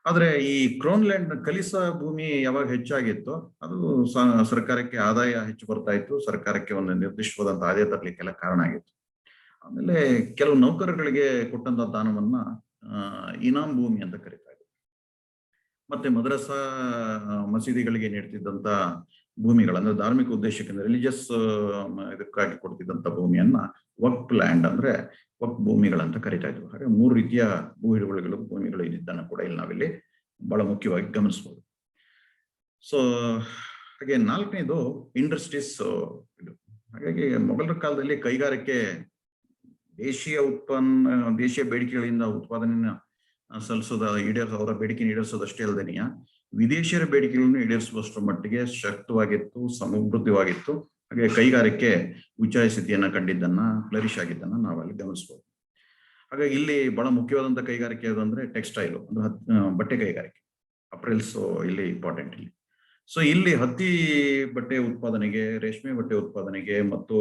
ಆದ್ರೆ ಈ ಕ್ರೌನ್ ಲ್ಯಾಂಡ್ ಕಲಿಸ ಭೂಮಿ ಯಾವಾಗ ಹೆಚ್ಚಾಗಿತ್ತು ಅದು ಸರ್ಕಾರಕ್ಕೆ ಆದಾಯ ಹೆಚ್ಚು ಬರ್ತಾ ಇತ್ತು, ಸರ್ಕಾರಕ್ಕೆ ಒಂದು ನಿರ್ದಿಷ್ಟವಾದಂತ ಆದಾಯ ತರಲಿಕ್ಕೆಲ್ಲ ಕಾರಣ ಆಗಿತ್ತು. ಆಮೇಲೆ ಕೆಲವು ನೌಕರಗಳಿಗೆ ಕೊಟ್ಟಂತ ದಾನವನ್ನ ಇನಾಮ್ ಭೂಮಿ ಅಂತ ಕರೀತಾ ಇದ್ರು. ಮತ್ತೆ ಮದ್ರಸಾ ಮಸೀದಿಗಳಿಗೆ ನೀಡ್ತಿದ್ದಂತ ಭೂಮಿಗಳಂದ್ರೆ ಧಾರ್ಮಿಕ ಉದ್ದೇಶಕ್ಕೆ ರಿಲಿಜಿಯಸ್ ಇದಕ್ಕಾಗಿ ಕೊಡ್ತಿದ್ದಂತ ಭೂಮಿಯನ್ನ ವಕ್ಫ್ ಲ್ಯಾಂಡ್ ಅಂದ್ರೆ ವಕ್ಫ್ ಭೂಮಿಗಳಂತ ಕರಿತಾ ಇದ್ರು. ಹಾಗೆ 3 ರೀತಿಯ ಭೂಮಿಗಳು ಇದ್ದಿದ್ದನ್ನ ಕೂಡ ಇಲ್ಲಿ ನಾವಿಲ್ಲಿ ಬಹಳ ಮುಖ್ಯವಾಗಿ ಗಮನಿಸಬಹುದು. ಸೊ ಹಾಗೆ 4ನೇದು ಇಂಡಸ್ಟ್ರೀಸ್ ಇದು. ಹಾಗಾಗಿ ಮೊಘಲರ ಕಾಲದಲ್ಲಿ ಕೈಗಾರಿಕೆ ದೇಶೀಯ ಬೇಡಿಕೆಗಳಿಂದ ಉತ್ಪಾದನೆಯನ್ನ ಅವರ ಬೇಡಿಕೆ ಈಡೇರಿಸೋದಷ್ಟೇ ಅಲ್ಲದೇನೆಯ ವಿದೇಶಿಯರ ಬೇಡಿಕೆಗಳನ್ನು ಈಡೇರಿಸುವಷ್ಟರ ಮಟ್ಟಿಗೆ ಶಕ್ತವಾಗಿತ್ತು, ಸಮೃದ್ಧವಾಗಿತ್ತು. ಹಾಗೆ ಕೈಗಾರಿಕೆ ಉಚ್ಚಾಯ ಸ್ಥಿತಿಯನ್ನ ಕಂಡಿದ್ದನ್ನ, ಫ್ಲರಿಶ್ ಆಗಿದ್ದನ್ನ ನಾವಲ್ಲಿ ಗಮನಿಸಬಹುದು. ಹಾಗಾಗಿ ಇಲ್ಲಿ ಬಹಳ ಮುಖ್ಯವಾದಂತ ಕೈಗಾರಿಕೆ ಯಾವ್ದಂದ್ರೆ ಟೆಕ್ಸ್ಟೈಲ್ ಅಂದ್ರೆ ಬಟ್ಟೆ ಕೈಗಾರಿಕೆ, ಅಪ್ರೆಲ್ಸ್ ಇಲ್ಲಿ ಇಂಪಾರ್ಟೆಂಟ್ ಇಲ್ಲಿ. ಸೊ ಇಲ್ಲಿ ಹತ್ತಿ ಬಟ್ಟೆ ಉತ್ಪಾದನೆಗೆ, ರೇಷ್ಮೆ ಬಟ್ಟೆ ಉತ್ಪಾದನೆಗೆ ಮತ್ತು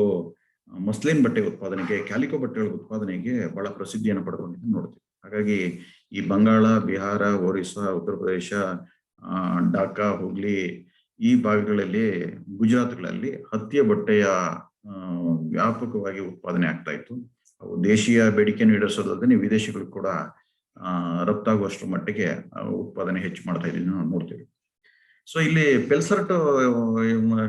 ಮಸ್ಲಿನ್ ಬಟ್ಟೆ ಉತ್ಪಾದನೆಗೆ, ಕ್ಯಾಲಿಕೋ ಬಟ್ಟೆಗಳ ಉತ್ಪಾದನೆಗೆ ಬಹಳ ಪ್ರಸಿದ್ಧಿಯನ್ನು ಪಡೆದುಕೊಂಡಿದ್ದು ನೋಡ್ತೀವಿ. ಹಾಗಾಗಿ ಈ ಬಂಗಾಳ, ಬಿಹಾರ, ಒರಿಸ್ಸಾ, ಉತ್ತರ ಪ್ರದೇಶ, ಢಾಕಾ, ಹುಗ್ಲಿ ಈ ಭಾಗಗಳಲ್ಲಿ, ಗುಜರಾತ್ಗಳಲ್ಲಿ ಹತ್ತಿಯ ಬಟ್ಟೆಯ ವ್ಯಾಪಕವಾಗಿ ಉತ್ಪಾದನೆ ಆಗ್ತಾ ಇತ್ತು. ಅವು ದೇಶೀಯ ಬೇಡಿಕೆಯನ್ನು ಈಡೇರಿಸೋದಲ್ಲದೆ ವಿದೇಶಿಗಳು ಕೂಡ ರಫ್ತಾಗುವಷ್ಟರ ಮಟ್ಟಿಗೆ ಉತ್ಪಾದನೆ ಹೆಚ್ಚು ಮಾಡ್ತಾ ಇದ್ದೀವಿ ನಾವು ನೋಡ್ತೀವಿ. ಸೊ ಇಲ್ಲಿ ಪೆಲ್ಸರ್ಟ್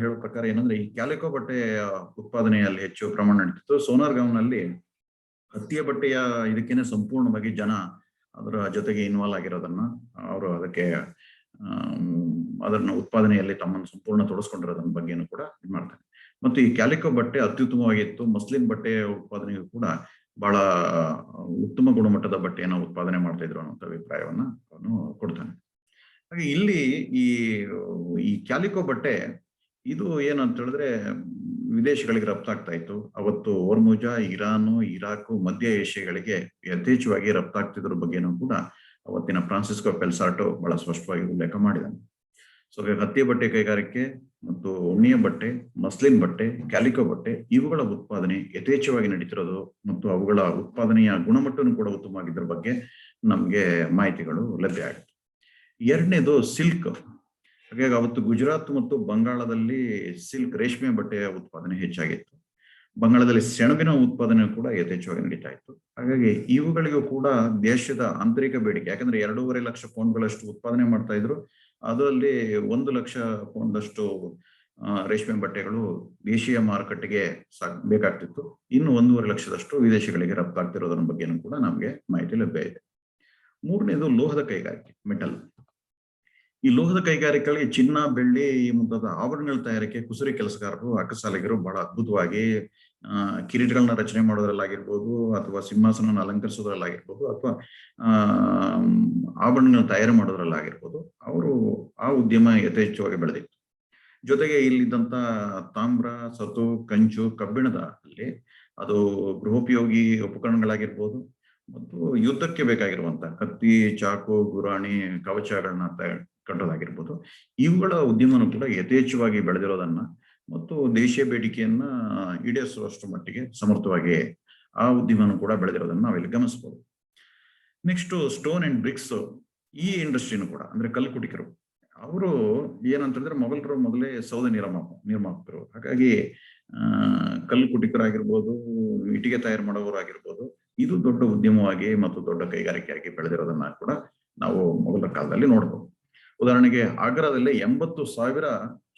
ಹೇಳೋ ಪ್ರಕಾರ ಏನಂದ್ರೆ ಈ ಕ್ಯಾಲಿಕೋ ಬಟ್ಟೆಯ ಉತ್ಪಾದನೆಯಲ್ಲಿ ಹೆಚ್ಚು ಪ್ರಮಾಣ ನಡೀತಿತ್ತು. ಸೋನಾರ್ಗಾಂವ್ನಲ್ಲಿ ಹತ್ತಿಯ ಬಟ್ಟೆಯ ಇದಕ್ಕೇನೆ ಸಂಪೂರ್ಣವಾಗಿ ಜನ ಅದರ ಜೊತೆಗೆ ಇನ್ವಾಲ್ವ್ ಆಗಿರೋದನ್ನ, ಅವರು ಅದನ್ನ ಉತ್ಪಾದನೆಯಲ್ಲಿ ತಮ್ಮನ್ನು ಸಂಪೂರ್ಣ ತೊಡಸ್ಕೊಂಡಿರೋದನ್ನ ಬಗ್ಗೆನೂ ಕೂಡ ಇದು ಮಾಡ್ತಾರೆ. ಮತ್ತು ಈ ಕ್ಯಾಲಿಕೋ ಬಟ್ಟೆ ಅತ್ಯುತ್ತಮವಾಗಿತ್ತು. ಮಸ್ಲಿನ್ ಬಟ್ಟೆಯ ಉತ್ಪಾದನೆಗೂ ಕೂಡ ಬಹಳ ಉತ್ತಮ ಗುಣಮಟ್ಟದ ಬಟ್ಟೆಯನ್ನು ಉತ್ಪಾದನೆ ಮಾಡ್ತಾ ಇದ್ರು ಅನ್ನೋ ಅಭಿಪ್ರಾಯವನ್ನ ಅವನು ಕೊಡ್ತಾನೆ. ಹಾಗೆ ಇಲ್ಲಿ ಈ ಕ್ಯಾಲಿಕೋ ಬಟ್ಟೆ ಇದು ಏನಂತ ಹೇಳಿದ್ರೆ ವಿದೇಶಗಳಿಗೆ ರಫ್ತಾಗ್ತಾ ಇತ್ತು. ಅವತ್ತು ಓರ್ಮುಜಾ, ಇರಾನು, ಇರಾಕು, ಮಧ್ಯ ಏಷ್ಯಾಗಳಿಗೆ ಯಥೇಚ್ಛವಾಗಿ ರಫ್ತಾಗ್ತಿದ್ರ ಬಗ್ಗೆನೂ ಕೂಡ ಅವತ್ತಿನ ಫ್ರಾನ್ಸಿಸ್ಕೋ ಪೆಲ್ಸಾರ್ಟೋ ಬಹಳ ಸ್ಪಷ್ಟವಾಗಿ ಉಲ್ಲೇಖ ಮಾಡಿದ್ದಾನೆ. ಸೊ ಹತ್ತಿ ಬಟ್ಟೆ ಕೈಗಾರಿಕೆ ಮತ್ತು ಉಣ್ಣಿಯ ಬಟ್ಟೆ, ಮಸ್ಲಿನ್ ಬಟ್ಟೆ, ಕ್ಯಾಲಿಕೋ ಬಟ್ಟೆ ಇವುಗಳ ಉತ್ಪಾದನೆ ಯಥೇಚ್ಛವಾಗಿ ನಡೀತಿರೋದು ಮತ್ತು ಅವುಗಳ ಉತ್ಪಾದನೆಯ ಗುಣಮಟ್ಟನೂ ಕೂಡ ಉತ್ತಮವಾಗಿದ್ರ ಬಗ್ಗೆ ನಮ್ಗೆ ಮಾಹಿತಿಗಳು ಲಭ್ಯ ಆಗುತ್ತೆ. 2ನೇದು ಸಿಲ್ಕ್. ಹಾಗಾಗಿ ಅವತ್ತು ಗುಜರಾತ್ ಮತ್ತು ಬಂಗಾಳದಲ್ಲಿ ಸಿಲ್ಕ್ ರೇಷ್ಮೆ ಬಟ್ಟೆಯ ಉತ್ಪಾದನೆ ಹೆಚ್ಚಾಗಿತ್ತು. ಬಂಗಾಳದಲ್ಲಿ ಸೆಣಬಿನ ಉತ್ಪಾದನೆ ಕೂಡ ಯಥೇಚ್ಛವಾಗಿ ನಡೀತಾ ಇತ್ತು. ಹಾಗಾಗಿ ಇವುಗಳಿಗೂ ಕೂಡ ದೇಶದ ಆಂತರಿಕ ಬೇಡಿಕೆ, ಯಾಕಂದ್ರೆ 2.5 ಲಕ್ಷ ಪೌಂಡ್ಗಳಷ್ಟು ಉತ್ಪಾದನೆ ಮಾಡ್ತಾ ಇದ್ರು. ಅದರಲ್ಲಿ 1 ಲಕ್ಷ ಪೌಂಡಷ್ಟು ರೇಷ್ಮೆ ಬಟ್ಟೆಗಳು ದೇಶೀಯ ಮಾರುಕಟ್ಟೆಗೆ ಬೇಕಾಗ್ತಿತ್ತು. ಇನ್ನು 1.5 ಲಕ್ಷದಷ್ಟು ವಿದೇಶಗಳಿಗೆ ರಫ್ತಾಗ್ತಿರೋದ್ರ ಬಗ್ಗೆನೂ ಕೂಡ ನಮಗೆ ಮಾಹಿತಿ ಲಭ್ಯ ಇದೆ. ಮೂರನೇದು ಲೋಹದ ಕೈಗಾರಿಕೆ, ಮೆಟಲ್. ಈ ಲೋಹದ ಕೈಗಾರಿಕೆಗಳಿಗೆ ಚಿನ್ನ, ಬೆಳ್ಳಿ ಈ ಮುಂತಾದ ಆಭರಣಗಳ ತಯಾರಿಕೆ ಕುಸುರಿ ಕೆಲಸಗಾರರು, ಅಕ್ಕಸಾಲಿಗರು ಬಹಳ ಅದ್ಭುತವಾಗಿ ಕಿರೀಟಗಳನ್ನ ರಚನೆ ಮಾಡೋದ್ರಲ್ಲಾಗಿರ್ಬೋದು, ಅಥವಾ ಸಿಂಹಾಸನ ಅಲಂಕರಿಸೋದ್ರಲ್ಲಾಗಿರ್ಬೋದು, ಅಥವಾ ಆಭರಣಗಳನ್ನ ತಯಾರು ಮಾಡೋದ್ರಲ್ಲಾಗಿರ್ಬೋದು, ಅವರು ಆ ಉದ್ಯಮ ಯಥೇಚ್ಛವಾಗಿ ಬೆಳೆದಿತ್ತು. ಜೊತೆಗೆ ಇಲ್ಲಿದ್ದಂತ ತಾಮ್ರ, ಸತು, ಕಂಚು, ಕಬ್ಬಿಣದ ಅಲ್ಲಿ ಅದು ಗೃಹೋಪಯೋಗಿ ಉಪಕರಣಗಳಾಗಿರ್ಬೋದು ಮತ್ತು ಯುದ್ಧಕ್ಕೆ ಬೇಕಾಗಿರುವಂತ ಕತ್ತಿ, ಚಾಕು, ಗುರಾಣಿ, ಕವಚಗಳನ್ನ ಕಟ್ಟೋದಾಗಿರ್ಬೋದು, ಇವುಗಳ ಉದ್ಯಮನೂ ಕೂಡ ಯಥೇಚ್ಛವಾಗಿ ಬೆಳೆದಿರೋದನ್ನ ಮತ್ತು ದೇಶೀಯ ಬೇಡಿಕೆಯನ್ನ ಈಡೇರಿಸುವಷ್ಟು ಮಟ್ಟಿಗೆ ಸಮರ್ಥವಾಗಿ ಆ ಉದ್ಯಮನೂ ಕೂಡ ಬೆಳೆದಿರೋದನ್ನ ನಾವಿಲ್ಲಿ ಗಮನಿಸಬಹುದು. ನೆಕ್ಸ್ಟ್ ಸ್ಟೋನ್ ಅಂಡ್ ಬ್ರಿಕ್ಸ್, ಈ ಇಂಡಸ್ಟ್ರಿನೂ ಕೂಡ ಅಂದ್ರೆ ಕಲ್ಲುಕುಟಿಕರು, ಅವರು ಏನಂತಂದ್ರೆ ಮೊಘಲರು ಮೊದಲೇ ಸೌದೆ ನಿರ್ಮಾಪಕರು. ಹಾಗಾಗಿ ಕಲ್ಲು ಕುಟಿಕರಾಗಿರ್ಬೋದು, ಇಟ್ಟಿಗೆ ತಯಾರು ಮಾಡೋರಾಗಿರ್ಬೋದು, ಇದು ದೊಡ್ಡ ಉದ್ಯಮವಾಗಿ ಮತ್ತು ದೊಡ್ಡ ಕೈಗಾರಿಕೆಯಾಗಿ ಬೆಳೆದಿರೋದನ್ನ ಕೂಡ ನಾವು ಮೊಘಲರ ಕಾಲದಲ್ಲಿ ನೋಡ್ಬೋದು. ಉದಾಹರಣೆಗೆ ಆಗ್ರಾದಲ್ಲಿ 80,000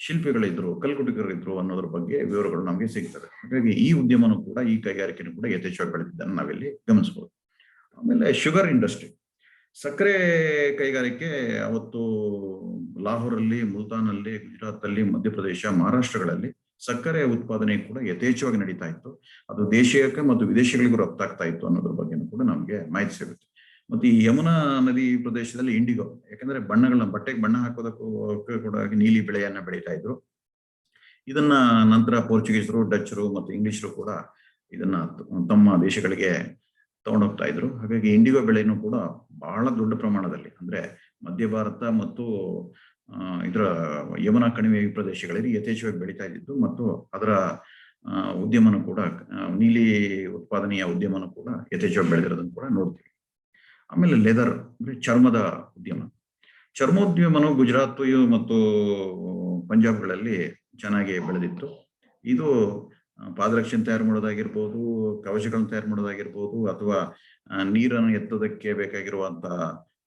ಶಿಲ್ಪಿಗಳಿದ್ರು, ಕಲ್ಕುಟಿಕರಿದ್ರು ಅನ್ನೋದ್ರ ಬಗ್ಗೆ ವಿವರಗಳು ನಮಗೆ ಸಿಗ್ತವೆ. ಹಾಗಾಗಿ ಈ ಉದ್ಯಮನೂ ಕೂಡ, ಈ ಕೈಗಾರಿಕೆನೂ ಕೂಡ ಯಥೇಚ್ಛವಾಗಿ ಬೆಳೆದಿದ್ದನ್ನು ನಾವಿಲ್ಲಿ ಗಮನಿಸಬಹುದು. ಆಮೇಲೆ ಶುಗರ್ ಇಂಡಸ್ಟ್ರಿ, ಸಕ್ಕರೆ ಕೈಗಾರಿಕೆ ಅವತ್ತು ಲಾಹೋರಲ್ಲಿ, ಮುಲ್ತಾನಲ್ಲಿ, ಗುಜರಾತ್ ಅಲ್ಲಿ, ಮಧ್ಯಪ್ರದೇಶ, ಮಹಾರಾಷ್ಟ್ರಗಳಲ್ಲಿ ಸಕ್ಕರೆ ಉತ್ಪಾದನೆ ಕೂಡ ಯಥೇಚ್ಛವಾಗಿ ನಡೀತಾ ಇತ್ತು. ಅದು ದೇಶೀಯಕ್ಕೆ ಮತ್ತು ವಿದೇಶಗಳಿಗೂ ರಫ್ತಾಗ್ತಾ ಇತ್ತು ಅನ್ನೋದ್ರ ಬಗ್ಗೆ ಕೂಡ ನಮಗೆ ಮಾಹಿತಿ ಸಿಗುತ್ತೆ. ಮತ್ತೆ ಈ ಯಮುನಾ ನದಿ ಪ್ರದೇಶದಲ್ಲಿ ಇಂಡಿಗೋ, ಯಾಕಂದ್ರೆ ಬಟ್ಟೆಗೆ ಬಣ್ಣ ಹಾಕೋದಕ್ಕೂ ಕೂಡ ನೀಲಿ ಬೆಳೆಯನ್ನ ಬೆಳೀತಾ ಇದ್ರು. ಇದನ್ನ ನಂತರ ಪೋರ್ಚುಗೀಸರು, ಡಚ್ಚರು ಮತ್ತು ಇಂಗ್ಲಿಷರು ಕೂಡ ಇದನ್ನ ತಮ್ಮ ದೇಶಗಳಿಗೆ ತಗೊಂಡೋಗ್ತಾ ಇದ್ರು. ಹಾಗಾಗಿ ಇಂಡಿಗೋ ಬೆಳೆನೂ ಕೂಡ ಬಹಳ ದೊಡ್ಡ ಪ್ರಮಾಣದಲ್ಲಿ, ಅಂದ್ರೆ ಮಧ್ಯ ಭಾರತ ಮತ್ತು ಇದರ ಯಮುನಾ ಕಣಿವೆ ಪ್ರದೇಶಗಳಲ್ಲಿ ಯಥೇಚ್ಛವಾಗಿ ಬೆಳೀತಾ ಇದ್ದಿದ್ದು ಮತ್ತು ಅದರ ಉದ್ಯಮನೂ ಕೂಡ, ನೀಲಿ ಉತ್ಪಾದನೆಯ ಉದ್ಯಮನೂ ಕೂಡ ಯಥೇಚ್ಛವಾಗಿ ಬೆಳೆದಿರೋದನ್ನು ಕೂಡ ನೋಡ್ತೀವಿ. ಆಮೇಲೆ ಲೆದರ್ ಅಂದ್ರೆ ಚರ್ಮದ ಉದ್ಯಮ, ಚರ್ಮೋದ್ಯಮನು ಗುಜರಾತ್ ಮತ್ತು ಪಂಜಾಬ್ಗಳಲ್ಲಿ ಚೆನ್ನಾಗಿ ಬೆಳೆದಿತ್ತು. ಇದು ಪಾದರಕ್ಷೆ ತಯಾರು ಮಾಡೋದಾಗಿರ್ಬೋದು, ಕವಚಗಳನ್ನು ತಯಾರು ಮಾಡೋದಾಗಿರ್ಬೋದು, ಅಥವಾ ನೀರನ್ನು ಎತ್ತೋದಕ್ಕೆ ಬೇಕಾಗಿರುವಂತಹ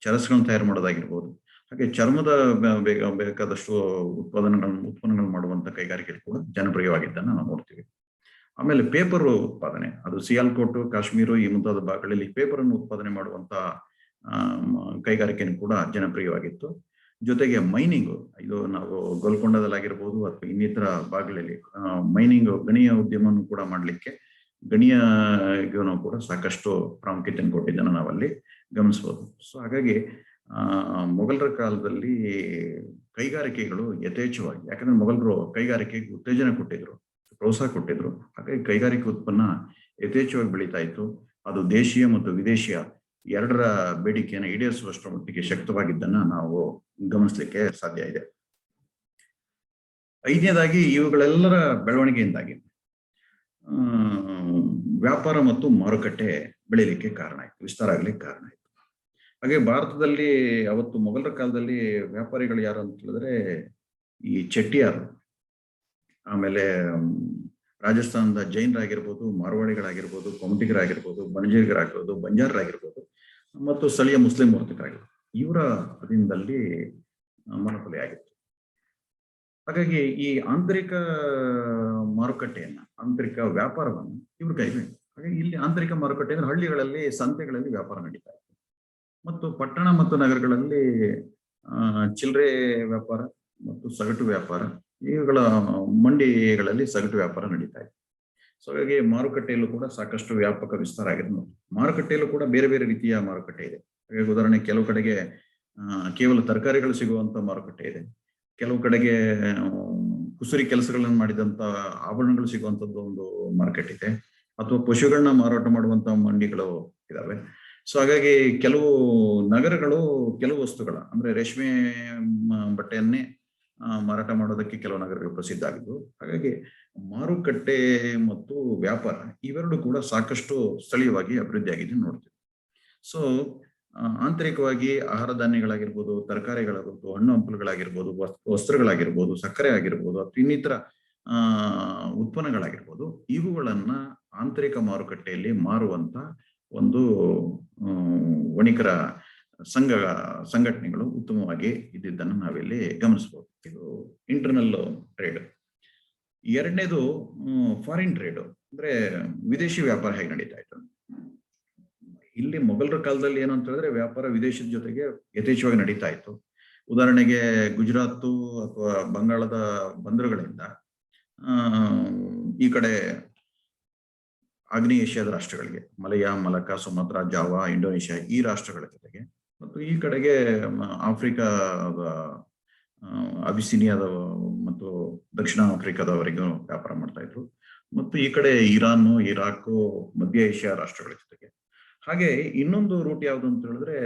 ಚರಸ್ಗಳನ್ನು ತಯಾರು ಮಾಡೋದಾಗಿರ್ಬೋದು. ಹಾಗೆ ಚರ್ಮದ ಬೇಕಾದಷ್ಟು ಉತ್ಪನ್ನಗಳನ್ನು ಮಾಡುವಂತ ಕೈಗಾರಿಕೆ ಕೂಡ ಜನಪ್ರಿಯವಾಗಿದ್ದನ್ನು ನಾವು ನೋಡ್ತೀವಿ. ಆಮೇಲೆ ಪೇಪರ್ ಉತ್ಪಾದನೆ, ಅದು ಸಿಯಾಲ್ಕೋಟ್, ಕಾಶ್ಮೀರ ಈ ಮುಂತಾದ ಭಾಗಗಳಲ್ಲಿ ಪೇಪರ್ ಅನ್ನು ಉತ್ಪಾದನೆ ಮಾಡುವಂತ ಕೈಗಾರಿಕೆನೂ ಕೂಡ ಜನಪ್ರಿಯವಾಗಿತ್ತು. ಜೊತೆಗೆ ಮೈನಿಂಗ್, ಇದು ನಾವು ಗೋಲ್ಕೊಂಡದಲ್ಲಾಗಿರ್ಬೋದು ಅಥವಾ ಇನ್ನಿತರ ಭಾಗಗಳಲ್ಲಿ ಮೈನಿಂಗ್, ಗಣಿಯ ಉದ್ಯಮವನ್ನು ಕೂಡ ಮಾಡಲಿಕ್ಕೆ ಗಣಿಯೂ ಕೂಡ ಸಾಕಷ್ಟು ಪ್ರಾಮುಖ್ಯತೆಯನ್ನು ಕೊಟ್ಟಿದ್ದನ್ನು ನಾವಲ್ಲಿ ಗಮನಿಸಬಹುದು. ಸೊ ಹಾಗಾಗಿ ಮೊಘಲರ ಕಾಲದಲ್ಲಿ ಕೈಗಾರಿಕೆಗಳು ಯಥೇಚ್ಛವಾಗಿ, ಯಾಕಂದ್ರೆ ಮೊಘಲರು ಕೈಗಾರಿಕೆಗೆ ಉತ್ತೇಜನ ಕೊಟ್ಟಿದ್ರು, ಪ್ರೋತ್ಸಾಹ ಕೊಟ್ಟಿದ್ರು. ಹಾಗಾಗಿ ಕೈಗಾರಿಕೆ ಉತ್ಪನ್ನ ಯಥೇಚ್ಛವಾಗಿ ಬೆಳೀತಾ ಇತ್ತು. ಅದು ದೇಶೀಯ ಮತ್ತು ವಿದೇಶಿಯ ಎರಡರ ಬೇಡಿಕೆಯನ್ನು ಈಡೇರಿಸುವಷ್ಟರ ಮಟ್ಟಿಗೆ ಶಕ್ತವಾಗಿದ್ದನ್ನ ನಾವು ಗಮನಿಸಲಿಕ್ಕೆ ಸಾಧ್ಯ ಇದೆ. ಐದನೇದಾಗಿ, ಇವುಗಳೆಲ್ಲರ ಬೆಳವಣಿಗೆಯಿಂದಾಗಿ ವ್ಯಾಪಾರ ಮತ್ತು ಮಾರುಕಟ್ಟೆ ಬೆಳೀಲಿಕ್ಕೆ ಕಾರಣ ಆಯ್ತು, ವಿಸ್ತಾರ ಆಗ್ಲಿಕ್ಕೆ ಕಾರಣ ಆಯ್ತು. ಹಾಗೆ ಭಾರತದಲ್ಲಿ ಅವತ್ತು ಮೊಘಲರ ಕಾಲದಲ್ಲಿ ವ್ಯಾಪಾರಿಗಳು ಯಾರು ಅಂತ ಹೇಳಿದ್ರೆ ಈ ಚೆಟ್ಟಿಯಾರ್, ಆಮೇಲೆ ರಾಜಸ್ಥಾನದ ಜೈನರಾಗಿರ್ಬೋದು, ಮಾರ್ವಾಡಿಗಳಾಗಿರ್ಬೋದು, ಕೊಮಟಿಗರಾಗಿರ್ಬೋದು, ಬಣಜಿಗರಾಗಿರ್ಬೋದು, ಬಂಜಾರರಾಗಿರ್ಬೋದು ಮತ್ತು ಸ್ಥಳೀಯ ಮುಸ್ಲಿಂ ವರ್ತಕರಾಗಿರ್ಬೋದು, ಇವರ ಅಧೀನದಲ್ಲಿ ಮೊನೊಪೊಲಿ ಆಗಿತ್ತು. ಹಾಗಾಗಿ ಈ ಆಂತರಿಕ ಮಾರುಕಟ್ಟೆಯನ್ನ, ಆಂತರಿಕ ವ್ಯಾಪಾರವನ್ನು ಇವ್ರ ಕೈಗೆ. ಹಾಗಾಗಿ ಇಲ್ಲಿ ಆಂತರಿಕ ಮಾರುಕಟ್ಟೆ ಅಂದ್ರೆ ಹಳ್ಳಿಗಳಲ್ಲಿ, ಸಂತೆಗಳಲ್ಲಿ ವ್ಯಾಪಾರ ನಡೀತಾ ಇತ್ತು ಮತ್ತು ಪಟ್ಟಣ ಮತ್ತು ನಗರಗಳಲ್ಲಿ ಚಿಲ್ಲರೆ ವ್ಯಾಪಾರ ಮತ್ತು ಸಗಟು ವ್ಯಾಪಾರ, ಇವುಗಳ ಮಂಡಿಗಳಲ್ಲಿ ಸಗಟು ವ್ಯಾಪಾರ ನಡೀತಾ ಇತ್ತು. ಸೊ ಹಾಗಾಗಿ ಮಾರುಕಟ್ಟೆಯಲ್ಲೂ ಕೂಡ ಸಾಕಷ್ಟು ವ್ಯಾಪಕ ವಿಸ್ತಾರ ಆಗಿದೆ. ಮಾರುಕಟ್ಟೆಯಲ್ಲೂ ಕೂಡ ಬೇರೆ ಬೇರೆ ರೀತಿಯ ಮಾರುಕಟ್ಟೆ ಇದೆ. ಹಾಗಾಗಿ ಉದಾಹರಣೆ, ಕೆಲವು ಕಡೆಗೆ ಕೇವಲ ತರಕಾರಿಗಳು ಸಿಗುವಂತ ಮಾರುಕಟ್ಟೆ ಇದೆ, ಕೆಲವು ಕಡೆಗೆ ಕುಸುರಿ ಕೆಲಸಗಳನ್ನು ಮಾಡಿದಂತ ಆಭರಣಗಳು ಸಿಗುವಂತದ್ದು ಒಂದು ಮಾರ್ಕೆಟ್ ಇದೆ, ಅಥವಾ ಪಶುಗಳನ್ನ ಮಾರಾಟ ಮಾಡುವಂತ ಮಂಡಿಗಳು ಇದಾವೆ. ಸೊ ಹಾಗಾಗಿ ಕೆಲವು ನಗರಗಳು ಕೆಲವು ವಸ್ತುಗಳ, ಅಂದ್ರೆ ರೇಷ್ಮೆ ಬಟ್ಟೆಯನ್ನೇ ಮಾರಾಟ ಮಾಡೋದಕ್ಕೆ ಕೆಲವು ನಗರಗಳು ಪ್ರಸಿದ್ಧ ಆಗಿದ್ವು. ಹಾಗಾಗಿ ಮಾರುಕಟ್ಟೆ ಮತ್ತು ವ್ಯಾಪಾರ ಇವೆರಡು ಕೂಡ ಸಾಕಷ್ಟು ಸ್ಥಳೀಯವಾಗಿ ಅಭಿವೃದ್ಧಿ ಆಗಿದೆ ನೋಡ್ತೀವಿ. ಸೊ ಆಂತರಿಕವಾಗಿ ಆಹಾರ ಧಾನ್ಯಗಳಾಗಿರ್ಬೋದು, ತರಕಾರಿಗಳಾಗಿರ್ಬೋದು, ಹಣ್ಣು ಹಂಪಲುಗಳಾಗಿರ್ಬೋದು, ವಸ್ತ್ರಗಳಾಗಿರ್ಬೋದು, ಸಕ್ಕರೆ ಆಗಿರ್ಬೋದು, ಅಥವಾ ಇನ್ನಿತರ ಉತ್ಪನ್ನಗಳಾಗಿರ್ಬೋದು, ಇವುಗಳನ್ನ ಆಂತರಿಕ ಮಾರುಕಟ್ಟೆಯಲ್ಲಿ ಮಾರುವಂತ ಒಂದು ವಣಿಕರ ಸಂಘಟನೆಗಳು ಉತ್ತಮವಾಗಿ ಇದ್ದಿದ್ದನ್ನು ನಾವಿಲ್ಲಿ ಗಮನಿಸಬಹುದು. ಇದು ಇಂಟರ್ನಲ್ ಟ್ರೇಡ್. ಎರಡನೇದು ಫಾರಿನ್ ಟ್ರೇಡ್, ಅಂದ್ರೆ ವಿದೇಶಿ ವ್ಯಾಪಾರ ಹೇಗೆ ನಡೀತಾ ಇತ್ತು. ಇಲ್ಲಿ ಮೊಘಲರ ಕಾಲದಲ್ಲಿ ಏನು ಅಂತ ಹೇಳಿದ್ರೆ ವ್ಯಾಪಾರ ವಿದೇಶದ ಜೊತೆಗೆ ಯಥೇಚ್ಛವಾಗಿ ನಡೀತಾ ಇತ್ತು. ಉದಾಹರಣೆಗೆ ಗುಜರಾತ್ ಅಥವಾ ಬಂಗಾಳದ ಬಂದರುಗಳಿಂದ ಈ ಕಡೆ ಆಗ್ನೇಯ ಏಷ್ಯಾದ ರಾಷ್ಟ್ರಗಳಿಗೆ, ಮಲಯ, ಮಲಕಾ, ಸುಮಾತ್ರ, ಜಾವಾ, ಇಂಡೋನೇಷ್ಯಾ ಈ ರಾಷ್ಟ್ರಗಳ ಜೊತೆಗೆ, ಮತ್ತು ಈ ಕಡೆಗೆ ಆಫ್ರಿಕಾದ ಅಬಿಸಿನಿಯಾದ ಮತ್ತು ದಕ್ಷಿಣ ಆಫ್ರಿಕಾದವರೆಗೂ ವ್ಯಾಪಾರ ಮಾಡ್ತಾ ಇದ್ರು. ಮತ್ತು ಈ ಕಡೆ ಇರಾನ್, ಇರಾಕ್, ಮಧ್ಯ ಏಷ್ಯಾ ರಾಷ್ಟ್ರಗಳ ಜೊತೆಗೆ. ಹಾಗೆ ಇನ್ನೊಂದು ರೂಟ್ ಯಾವುದು ಅಂತ ಹೇಳಿದ್ರೆ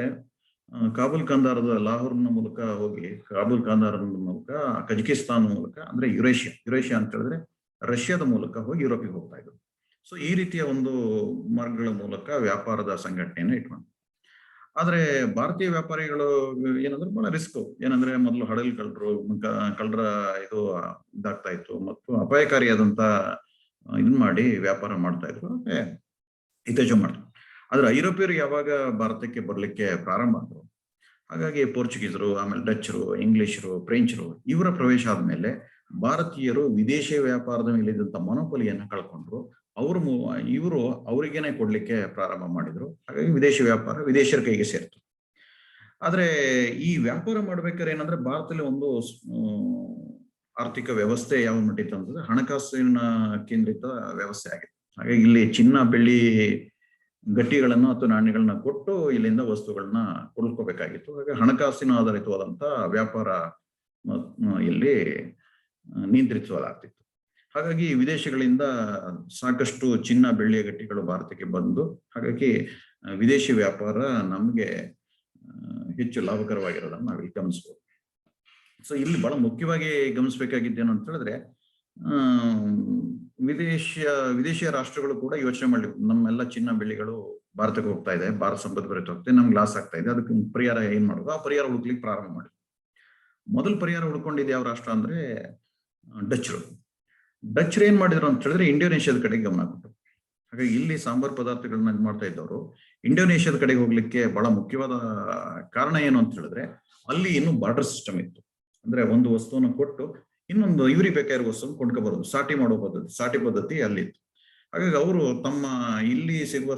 ಕಾಬೂಲ್ ಕಂದಾರದ ಲಾಹೋರ್ನ ಮೂಲಕ ಹೋಗಿ ಕಾಬೂಲ್ ಕಂದಾರದ ಮೂಲಕ ಕಜಕಿಸ್ತಾನ್ ಮೂಲಕ, ಅಂದ್ರೆ ಯುರೇಷಿಯಾ ಅಂತ ಹೇಳಿದ್ರೆ ರಷ್ಯಾದ ಮೂಲಕ ಹೋಗಿ ಯುರೋಪಿಗೆ ಹೋಗ್ತಾ ಇದ್ರು. ಸೊ ಈ ರೀತಿಯ ಒಂದು ಮಾರ್ಗಗಳ ಮೂಲಕ ವ್ಯಾಪಾರದ ಸಂಘಟನೆಯನ್ನು ಇಟ್ಕೊಂಡು. ಆದ್ರೆ ಭಾರತೀಯ ವ್ಯಾಪಾರಿಗಳು ಏನಂದ್ರೆ ಬಹಳ ರಿಸ್ಕ್. ಏನಂದ್ರೆ ಮೊದಲು ಹಡಲ್ ಕಳ್ಳರ ಇದು ಇದಾಗ್ತಾ ಇತ್ತು ಮತ್ತು ಅಪಾಯಕಾರಿಯಾದಂತ ಇದನ್ ಮಾಡಿ ವ್ಯಾಪಾರ ಮಾಡ್ತಾ ಇದ್ರು, ಇತ್ತೀಚೆಗೆ ಮಾಡ್ತಾರೆ. ಆದ್ರೆ ಐರೋಪ್ಯರು ಯಾವಾಗ ಭಾರತಕ್ಕೆ ಬರ್ಲಿಕ್ಕೆ ಪ್ರಾರಂಭ ಆದ್ರು, ಹಾಗಾಗಿ ಪೋರ್ಚುಗೀಸರು, ಆಮೇಲೆ ಡಚ್ಚರು, ಇಂಗ್ಲಿಷರು, ಫ್ರೆಂಚರು ಇವರ ಪ್ರವೇಶ ಆದ್ಮೇಲೆ ಭಾರತೀಯರು ವಿದೇಶಿ ವ್ಯಾಪಾರದ ಮೇಲೆ ಇದ್ದಂತ ಮೊನೊಪೊಲಿಯನ್ನ ಕಳ್ಕೊಂಡ್ರು. ಇವರು ಅವರಿಗೇನೆ ಕೊಡ್ಲಿಕ್ಕೆ ಪ್ರಾರಂಭ ಮಾಡಿದ್ರು. ಹಾಗಾಗಿ ವಿದೇಶಿ ವ್ಯಾಪಾರ ವಿದೇಶಿಯರ ಕೈಗೆ ಸೇರ್ತು. ಆದ್ರೆ ಈ ವ್ಯಾಪಾರ ಮಾಡ್ಬೇಕಾದ್ರೆ ಏನಂದ್ರೆ ಭಾರತದಲ್ಲಿ ಒಂದು ಆರ್ಥಿಕ ವ್ಯವಸ್ಥೆ ಯಾವ ಮಟ್ಟಿತ್ತು ಅಂತಂದ್ರೆ ಹಣಕಾಸಿನ ಕೇಂದ್ರಿತ ವ್ಯವಸ್ಥೆ ಆಗಿದೆ. ಹಾಗಾಗಿ ಇಲ್ಲಿ ಚಿನ್ನ, ಬೆಳ್ಳಿ, ಗಟ್ಟಿಗಳನ್ನು ಅಥವಾ ನಾಣ್ಯಗಳನ್ನ ಕೊಟ್ಟು ಇಲ್ಲಿಂದ ವಸ್ತುಗಳನ್ನ ಕೊಳ್ಳಬೇಕಾಗಿತ್ತು. ಹಾಗೆ ಹಣಕಾಸಿನ ಆಧಾರಿತವಾದಂತ ವ್ಯಾಪಾರ ಇಲ್ಲಿ ನಿಯಂತ್ರಿಸಲಾಗ್ತಿತ್ತು. ಹಾಗಾಗಿ ವಿದೇಶಗಳಿಂದ ಸಾಕಷ್ಟು ಚಿನ್ನ, ಬೆಳ್ಳಿಯ ಗಟ್ಟಿಗಳು ಭಾರತಕ್ಕೆ ಬಂದು, ಹಾಗಾಗಿ ವಿದೇಶಿ ವ್ಯಾಪಾರ ನಮ್ಗೆ ಹೆಚ್ಚು ಲಾಭಕರವಾಗಿರೋದನ್ನ ನಾವಿಲ್ಲಿ ಗಮನಿಸ್ಬೋದು. ಸೊ ಇಲ್ಲಿ ಬಹಳ ಮುಖ್ಯವಾಗಿ ಗಮನಿಸ್ಬೇಕಾಗಿದ್ದೇನು ಅಂತ ಹೇಳಿದ್ರೆ ವಿದೇಶಿಯ ರಾಷ್ಟ್ರಗಳು ಕೂಡ ಯೋಚನೆ ಮಾಡ್ಲಿ, ನಮ್ಮೆಲ್ಲ ಚಿನ್ನ ಬೆಳ್ಳಿಗಳು ಭಾರತಕ್ಕೆ ಹೋಗ್ತಾ ಇದೆ, ಭಾರತ ಸಂಪತ್ತು ಭರಿತ ಹೋಗ್ತಾ ಇದೆ, ನಮ್ಗೆ ಲಾಸ್ ಆಗ್ತಾ ಇದೆ, ಅದಕ್ಕೆ ಪರಿಹಾರ ಏನ್ ಮಾಡೋದು, ಆ ಪರಿಹಾರ ಹುಡುಕ್ಲಿಕ್ಕೆ ಪ್ರಾರಂಭ ಮಾಡಿ. ಮೊದಲು ಪರಿಹಾರ ಹುಡ್ಕೊಂಡಿದ್ದು ಯಾವ ರಾಷ್ಟ್ರ ಅಂದ್ರೆ ಡಚ್ರು ಏನ್ ಮಾಡಿದ್ರು ಅಂತ ಹೇಳಿದ್ರೆ ಇಂಡೋನೇಷ್ಯಾದ ಕಡೆಗೆ ಗಮನ ಕೊಟ್ಟರು. ಹಾಗಾಗಿ ಇಲ್ಲಿ ಸಾಂಬಾರ್ ಪದಾರ್ಥಗಳನ್ನ ಮಾಡ್ತಾ ಇದ್ದವರು ಇಂಡೋನೇಷ್ಯಾದ ಕಡೆಗೆ ಹೋಗ್ಲಿಕ್ಕೆ ಬಹಳ ಮುಖ್ಯವಾದ ಕಾರಣ ಏನು ಅಂತ ಹೇಳಿದ್ರೆ ಅಲ್ಲಿ ಇನ್ನು ಬಾರ್ಡರ್ ಸಿಸ್ಟಮ್ ಇತ್ತು. ಅಂದ್ರೆ ಒಂದು ವಸ್ತುವನ್ನು ಕೊಟ್ಟು ಇನ್ನೊಂದು ಇವ್ರಿಗೆ ಬೇಕಾಗಿರೋ ವಸ್ತುವನ್ನು ಕೊಂಡ್ಕೊಬರೋದು, ಸಾಟಿ ಪದ್ಧತಿ ಅಲ್ಲಿತ್ತು. ಹಾಗಾಗಿ ಅವರು ತಮ್ಮ ಇಲ್ಲಿ ಸಿಗುವ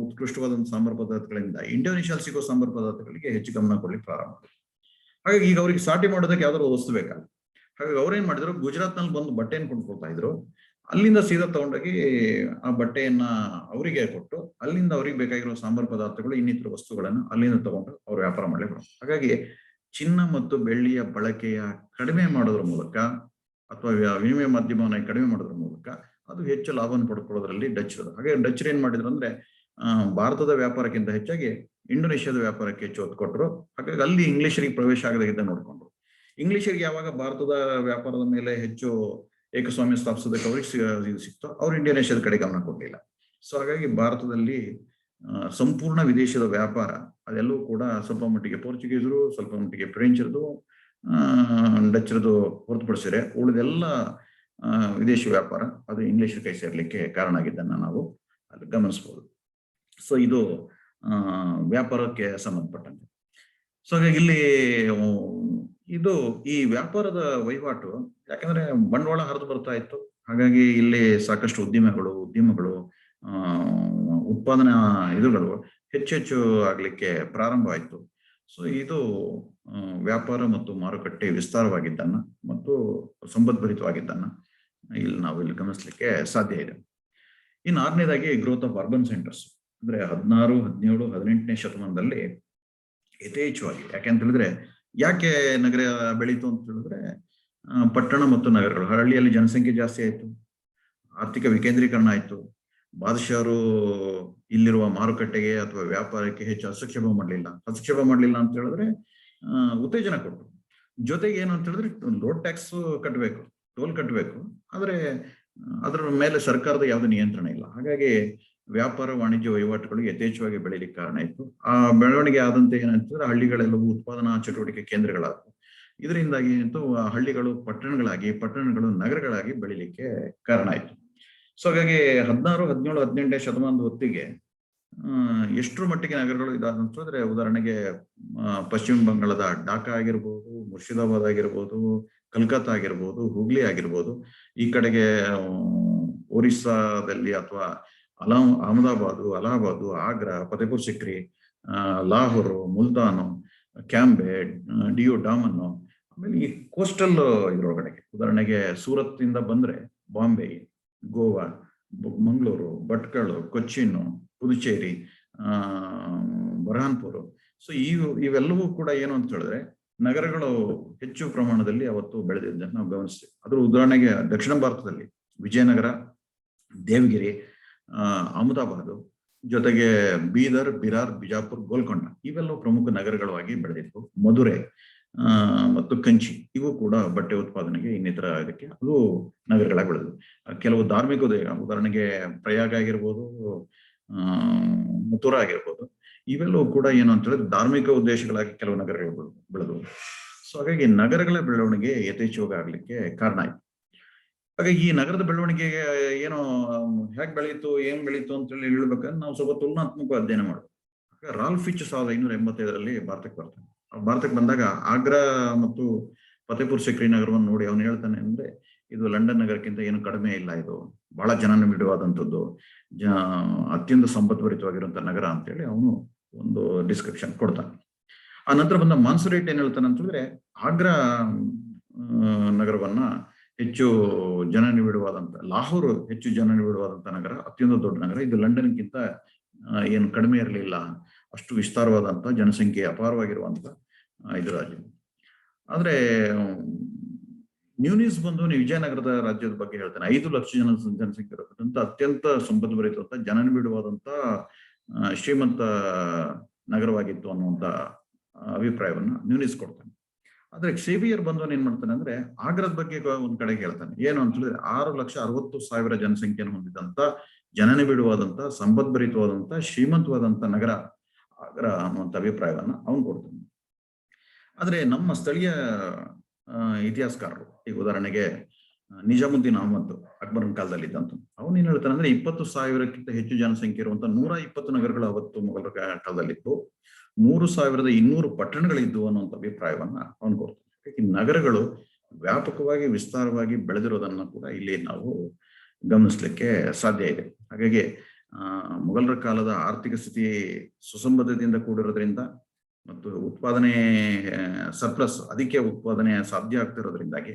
ಉತ್ಕೃಷ್ಟವಾದ ಸಾಂಬಾರ್ ಪದಾರ್ಥಗಳಿಂದ ಇಂಡೋನೇಷ್ಯಾದಲ್ಲಿ ಸಿಗುವ ಸಾಂಬಾರ್ ಪದಾರ್ಥಗಳಿಗೆ ಹೆಚ್ಚು ಗಮನ ಕೊಡ್ಲಿಕ್ಕೆ ಪ್ರಾರಂಭ ಮಾಡಿದ್ರು. ಹಾಗಾಗಿ ಈಗ ಅವ್ರಿಗೆ ಸಾಟಿ ಮಾಡೋದಕ್ಕೆ ಯಾವ್ದಾದ್ರು ವಸ್ತು ಬೇಕಲ್ಲ. ಹಾಗಾಗಿ ಅವ್ರೇನ್ ಮಾಡಿದ್ರು, ಗುಜರಾತ್ ನಲ್ಲಿ ಬಂದು ಬಟ್ಟೆಯನ್ನು ಕೊಂಡ್ಕೊಳ್ತಾ ಇದ್ರು. ಅಲ್ಲಿಂದ ಸೀದಾ ತಗೊಂಡೋಗಿ ಆ ಬಟ್ಟೆಯನ್ನ ಅವರಿಗೆ ಕೊಟ್ಟು ಅಲ್ಲಿಂದ ಅವ್ರಿಗೆ ಬೇಕಾಗಿರೋ ಸಾಂಬಾರ್ ಪದಾರ್ಥಗಳು, ಇನ್ನಿತರ ವಸ್ತುಗಳನ್ನು ಅಲ್ಲಿಂದ ತಗೊಂಡು ಅವ್ರು ವ್ಯಾಪಾರ ಮಾಡಲಿಕ್ಕೆ. ಹಾಗಾಗಿ ಚಿನ್ನ ಮತ್ತು ಬೆಳ್ಳಿಯ ಬಳಕೆಯ ಕಡಿಮೆ ಮಾಡೋದ್ರ ಮೂಲಕ ಅಥವಾ ವಿನಿಮಯ ಮಾಧ್ಯಮವನ್ನ ಕಡಿಮೆ ಮಾಡೋದ್ರ ಮೂಲಕ ಅದು ಹೆಚ್ಚು ಲಾಭವನ್ನು ಪಡ್ಕೊಳ್ಳೋದ್ರಲ್ಲಿ ಡಚ್ರು. ಹಾಗೆ ಡಚ್ರು ಏನ್ ಮಾಡಿದ್ರು ಅಂದ್ರೆ ಭಾರತದ ವ್ಯಾಪಾರಕ್ಕಿಂತ ಹೆಚ್ಚಾಗಿ ಇಂಡೋನೇಷ್ಯಾದ ವ್ಯಾಪಾರಕ್ಕೆ ಹೆಚ್ಚು ಒತ್ತು ಕೊಟ್ಟರು. ಹಾಗಾಗಿ ಅಲ್ಲಿ ಇಂಗ್ಲಿಷರಿಗೆ ಪ್ರವೇಶ ಆಗದಾಗಿದ್ದ ನೋಡ್ಕೊಂಡ್ರು. ಇಂಗ್ಲಿಷರಿಗೆ ಯಾವಾಗ ಭಾರತದ ವ್ಯಾಪಾರದ ಮೇಲೆ ಹೆಚ್ಚು ಏಕಸ್ವಾಮ್ಯ ಸ್ಥಾಪಿಸೋದಕ್ಕೆ ಅವ್ರಿಗೆ ಸಿಕ್ತು, ಅವ್ರು ಇಂಡೋನೇಷ್ಯಾದ ಕಡೆ ಗಮನ ಕೊಡಲಿಲ್ಲ. ಸೊ ಹಾಗಾಗಿ ಭಾರತದಲ್ಲಿ ಸಂಪೂರ್ಣ ವಿದೇಶದ ವ್ಯಾಪಾರ ಅದೆಲ್ಲವೂ ಕೂಡ ಸ್ವಲ್ಪ ಮಟ್ಟಿಗೆ ಪೋರ್ಚುಗೀಸರು, ಸ್ವಲ್ಪ ಮಟ್ಟಿಗೆ ಫ್ರೆಂಚರದು, ಡಚ್ರದು ಹೊರತುಪಡಿಸಿದ್ರೆ ಉಳಿದೆಲ್ಲ ವಿದೇಶಿ ವ್ಯಾಪಾರ ಅದು ಇಂಗ್ಲಿಷ್ ಕೈ ಸೇರ್ಲಿಕ್ಕೆ ಕಾರಣ ಆಗಿದ್ದನ್ನ ನಾವು ಅಲ್ಲಿ ಗಮನಿಸಬಹುದು. ಸೊ ಇದು ವ್ಯಾಪಾರಕ್ಕೆ ಸಂಬಂಧಪಟ್ಟಂತೆ. ಸೊ ಹಾಗಾಗಿ ಇಲ್ಲಿ ಈ ವ್ಯಾಪಾರದ ವಹಿವಾಟು, ಯಾಕಂದ್ರೆ ಬಂಡವಾಳ ಹರಿದು ಬರ್ತಾ ಇತ್ತು. ಹಾಗಾಗಿ ಇಲ್ಲಿ ಸಾಕಷ್ಟು ಉದ್ಯಮಗಳು ಉತ್ಪಾದನಾ ಇದುಗಳು ಹೆಚ್ಚೆಚ್ಚು ಆಗ್ಲಿಕ್ಕೆ ಪ್ರಾರಂಭ ಆಯ್ತು. ಸೊ ಇದು ವ್ಯಾಪಾರ ಮತ್ತು ಮಾರುಕಟ್ಟೆ ವಿಸ್ತಾರವಾಗಿದ್ದನ್ನ ಮತ್ತು ಸಂಪದ್ಭರಿತವಾಗಿದ್ದನ್ನ ಇಲ್ಲಿ ಗಮನಿಸ್ಲಿಕ್ಕೆ ಸಾಧ್ಯ ಇದೆ. ಇನ್ನು 6ನೇದಾಗಿ ಗ್ರೋತ್ ಆಫ್ ಅರ್ಬನ್ ಸೆಂಟರ್ಸ್, ಅಂದ್ರೆ 16, 17, 18ನೇ ಶತಮಾನದಲ್ಲಿ ಯಥೇಚ್ಛವಾಗಿ, ಯಾಕೆಂತ ಹೇಳಿದ್ರೆ ಯಾಕೆ ನಗರ ಬೆಳೀತು ಅಂತ ಹೇಳಿದ್ರೆ ಪಟ್ಟಣ ಮತ್ತು ನಗರಗಳು, ಹಳ್ಳಿಯಲ್ಲಿ ಜನಸಂಖ್ಯೆ ಜಾಸ್ತಿ ಆಯ್ತು, ಆರ್ಥಿಕ ವಿಕೇಂದ್ರೀಕರಣ ಆಯ್ತು, ಬಾದಶಾಹರು ಇಲ್ಲಿರುವ ಮಾರುಕಟ್ಟೆಗೆ ಅಥವಾ ವ್ಯಾಪಾರಕ್ಕೆ ಹೆಚ್ಚು ಹಸ್ತಕ್ಷೇಪ ಮಾಡಲಿಲ್ಲ ಅಂತ ಹೇಳಿದ್ರೆ ಉತ್ತೇಜನ ಕೊಟ್ಟರು. ಜೊತೆಗೆ ಏನು ಅಂತ ಹೇಳಿದ್ರೆ ರೋಡ್ ಟ್ಯಾಕ್ಸ್ ಕಟ್ಟಬೇಕು, ಟೋಲ್ ಕಟ್ಟಬೇಕು, ಆದ್ರೆ ಅದರ ಮೇಲೆ ಸರ್ಕಾರದ ಯಾವುದೇ ನಿಯಂತ್ರಣ ಇಲ್ಲ. ಹಾಗಾಗಿ ವ್ಯಾಪಾರ ವಾಣಿಜ್ಯ ವಹಿವಾಟುಗಳು ಯಥೇಚ್ಛವಾಗಿ ಬೆಳೀಲಿಕ್ಕೆ ಕಾರಣ ಇತ್ತು. ಆ ಬೆಳವಣಿಗೆ ಆದಂತೆ ಏನಂತಂದ್ರೆ ಹಳ್ಳಿಗಳೆಲ್ಲವೂ ಉತ್ಪಾದನಾ ಚಟುವಟಿಕೆ ಕೇಂದ್ರಗಳಾದವು. ಇದರಿಂದಾಗಿ ಏನಿತ್ತು, ಹಳ್ಳಿಗಳು ಪಟ್ಟಣಗಳಾಗಿ, ಪಟ್ಟಣಗಳು ನಗರಗಳಾಗಿ ಬೆಳಿಲಿಕ್ಕೆ ಕಾರಣ ಆಯ್ತು. ಸೊ ಹಾಗಾಗಿ 16, 17, 18ನೇ ಶತಮಾನದ ಹೊತ್ತಿಗೆ ಎಷ್ಟರ ಮಟ್ಟಿಗೆ ನಗರಗಳು ಇದಾದಂತಂದ್ರೆ, ಉದಾಹರಣೆಗೆ ಪಶ್ಚಿಮ ಬಂಗಾಳದ ಢಾಕಾ ಆಗಿರ್ಬೋದು, ಮುರ್ಷಿದಾಬಾದ್ ಆಗಿರ್ಬೋದು, ಕಲ್ಕತ್ತಾ ಆಗಿರ್ಬೋದು, ಹುಬ್ಳಿ ಆಗಿರ್ಬೋದು, ಈ ಕಡೆಗೆ ಒರಿಸ್ಸಾದಲ್ಲಿ ಅಥವಾ ಅಹಮದಾಬಾದು, ಅಲಹಾಬಾದು, ಆಗ್ರಾ, ಫತೇಪುರ್ ಸಿಕ್ರಿ, ಲಾಹೋರು, ಮುಲ್ತಾನು, ಕ್ಯಾಂಬೆ, ಡಿಯೋ ಡಾಮನ್ನು, ಆಮೇಲೆ ಈ ಕೋಸ್ಟಲ್ ಇದ್ರೊಳಗಡೆಗೆ ಉದಾಹರಣೆಗೆ ಸೂರತ್ ಇಂದ ಬಂದ್ರೆ ಬಾಂಬೆ, ಗೋವಾ, ಮಂಗಳೂರು, ಭಟ್ಕಳ, ಕೊಚ್ಚಿನ್, ಪುದುಚೇರಿ, ಬರಹಾನ್ಪುರ. ಸೊ ಇವೆಲ್ಲವೂ ಕೂಡ ಏನು ಅಂತ ಹೇಳಿದ್ರೆ ನಗರಗಳು ಹೆಚ್ಚು ಪ್ರಮಾಣದಲ್ಲಿ ಅವತ್ತು ಬೆಳೆದಿದ್ದನ್ನು ನಾವು ಗಮನಿಸ್ತೀವಿ. ಅದ್ರ ಉದಾಹರಣೆಗೆ ದಕ್ಷಿಣ ಭಾರತದಲ್ಲಿ ವಿಜಯನಗರ, ದೇವಗಿರಿ, ಅಹಮದಾಬಾದು, ಜೊತೆಗೆ ಬೀದರ್, ಬಿರಾರ್, ಬಿಜಾಪುರ್, ಗೋಲ್ಕೊಂಡ ಇವೆಲ್ಲವೂ ಪ್ರಮುಖ ನಗರಗಳಾಗಿ ಬೆಳೆದಿತ್ತು. ಮಧುರೆ ಮತ್ತು ಕಂಚಿ ಇವು ಕೂಡ ಬಟ್ಟೆ ಉತ್ಪಾದನೆಗೆ, ಇನ್ನಿತರ ಇದಕ್ಕೆ ಅದು ನಗರಗಳಾಗಿ ಬೆಳೆದವು. ಕೆಲವು ಧಾರ್ಮಿಕ ಉದಾಹರಣೆಗೆ ಪ್ರಯಾಗ ಆಗಿರ್ಬೋದು, ಮಥುರಾ ಆಗಿರ್ಬೋದು, ಇವೆಲ್ಲವೂ ಕೂಡ ಏನು ಅಂತ ಹೇಳಿದ್ರೆ ಧಾರ್ಮಿಕ ಉದ್ದೇಶಗಳಾಗಿ ಕೆಲವು ನಗರಗಳು ಬೆಳೆದವು. ಸೊ ಹಾಗಾಗಿ ನಗರಗಳ ಬೆಳವಣಿಗೆ ಯಥೇಚ್ಛವಾಗಿ ಆಗ್ಲಿಕ್ಕೆ ಕಾರಣ ಆಯ್ತು. ಹಾಗಾಗಿ ಈ ನಗರದ ಬೆಳವಣಿಗೆಗೆ ಏನೋ ಹೇಗೆ ಬೆಳೀತು, ಏನ್ ಬೆಳೀತು ಅಂತ ಹೇಳಿ ಹೇಳ್ಬೇಕಂದ್ರೆ ನಾವು ಸ್ವಲ್ಪ ತುಲನಾತ್ಮಕ ಅಧ್ಯಯನ ಮಾಡ್ಬೇಕು. ರಾಲ್ಫ್ ಫಿಚ್ 1585ರಲ್ಲಿ ಭಾರತಕ್ಕೆ ಬರ್ತಾನೆ. ಭಾರತಕ್ಕೆ ಬಂದಾಗ ಆಗ್ರಾ ಮತ್ತು ಫತೇಪುರ್ ಸಿಕ್ರಿ ನಗರವನ್ನು ನೋಡಿ ಅವನು ಹೇಳ್ತಾನೆ ಅಂದ್ರೆ, ಇದು ಲಂಡನ್ ನಗರಕ್ಕಿಂತ ಏನು ಕಡಿಮೆ ಇಲ್ಲ, ಇದು ಬಹಳ ಜನನಿಬಿಡವಾದಂಥದ್ದು, ಅತ್ಯಂತ ಸಂಪದ್ಭರಿತವಾಗಿರುವಂತಹ ನಗರ ಅಂತ ಹೇಳಿ ಅವನು ಒಂದು ಡಿಸ್ಕ್ರಿಪ್ಷನ್ ಕೊಡ್ತಾನೆ. ಆ ನಂತರ ಬಂದ ಮಾನ್ಸರೇಟ್ ಏನ್ ಹೇಳ್ತಾನೆ ಅಂತಂದ್ರೆ, ಆಗ್ರಾ ನಗರವನ್ನ ಹೆಚ್ಚು ಜನನಿಬಿಡವಾದಂತ, ಲಾಹೋರ್ ಹೆಚ್ಚು ಜನನಿಬಿಡವಾದಂತ ನಗರ, ಅತ್ಯಂತ ದೊಡ್ಡ ನಗರ, ಇದು ಲಂಡನ್ಗಿಂತ ಏನು ಕಡಿಮೆ ಇರಲಿಲ್ಲ, ಅಷ್ಟು ವಿಸ್ತಾರವಾದಂತ ಜನಸಂಖ್ಯೆ ಅಪಾರವಾಗಿರುವಂತ ಇದು ರಾಜ್ಯ. ಆದ್ರೆ ನ್ಯೂನಿಸ್ ಬಂದು ವಿಜಯನಗರದ ರಾಜ್ಯದ ಬಗ್ಗೆ ಹೇಳ್ತಾನೆ. 5 ಲಕ್ಷ ಜನಸಂಖ್ಯೆ ಇರತಕ್ಕಂಥ ಅತ್ಯಂತ ಸಂಪದ್ಭರಿತ ಜನನಿಬಿಡವಾದಂತ ಶ್ರೀಮಂತ ನಗರವಾಗಿತ್ತು ಅನ್ನುವಂತ ಅಭಿಪ್ರಾಯವನ್ನ ನ್ಯೂನಿಸ್ ಕೊಡ್ತಾನೆ. ಆದ್ರೆ ಸೇವಿಯರ್ ಬಂದವನ್ ಏನ್ ಮಾಡ್ತಾನೆ ಅಂದ್ರೆ ಆಗ್ರಾದ ಬಗ್ಗೆ ಒಂದ್ ಕಡೆ ಹೇಳ್ತಾನೆ. ಏನು ಅಂತ ಹೇಳಿದ್ರೆ 6,60,000 ಜನಸಂಖ್ಯೆಯನ್ನು ಹೊಂದಿದಂತ ಜನನಿಬಿಡವಾದಂತ ಸಂಪದ್ಭರಿತವಾದಂತ ಶ್ರೀಮಂತವಾದಂತ ನಗರ ಆಗ್ರಾ ಅನ್ನುವಂತ ಅಭಿಪ್ರಾಯವನ್ನ ಅವನು ಕೊಡ್ತಾನೆ. ಆದ್ರೆ ನಮ್ಮ ಸ್ಥಳೀಯ ಇತಿಹಾಸಕಾರರು, ಈಗ ಉದಾಹರಣೆಗೆ ನಿಜಾಮುದ್ದೀನ್ ಅಹಮದ್ ಅಕ್ಬರನ ಕಾಲದಲ್ಲಿ ಇದ್ದಂತ, ಅವನು ಏನ್ ಹೇಳ್ತಾನೆ ಅಂದ್ರೆ 20,000ಕ್ಕಿಂತ ಹೆಚ್ಚು ಜನಸಂಖ್ಯೆ ಇರುವಂತ 120 ನಗರಗಳು ಅವತ್ತು ಮೊಘಲರ ಕಾಲದಲ್ಲಿತ್ತು, 3,200 ಪಟ್ಟಣಗಳಿದ್ವು ಅನ್ನುವಂಥ ಅಭಿಪ್ರಾಯವನ್ನ ಅವನು ಕೊಡ್ತಾನೆ. ಈ ನಗರಗಳು ವ್ಯಾಪಕವಾಗಿ ವಿಸ್ತಾರವಾಗಿ ಬೆಳೆದಿರೋದನ್ನ ಕೂಡ ಇಲ್ಲಿ ನಾವು ಗಮನಿಸ್ಲಿಕ್ಕೆ ಸಾಧ್ಯ ಇದೆ. ಹಾಗಾಗಿ ಮೊಘಲರ ಕಾಲದ ಆರ್ಥಿಕ ಸ್ಥಿತಿ ಸುಸಂಬದ್ಧತೆಯಿಂದ ಕೂಡಿರೋದ್ರಿಂದ ಮತ್ತು ಉತ್ಪಾದನೆ ಸರ್ಪ್ಲಸ್, ಅದಕ್ಕೆ ಉತ್ಪಾದನೆ ಸಾಧ್ಯ ಆಗ್ತಿರೋದ್ರಿಂದಾಗಿ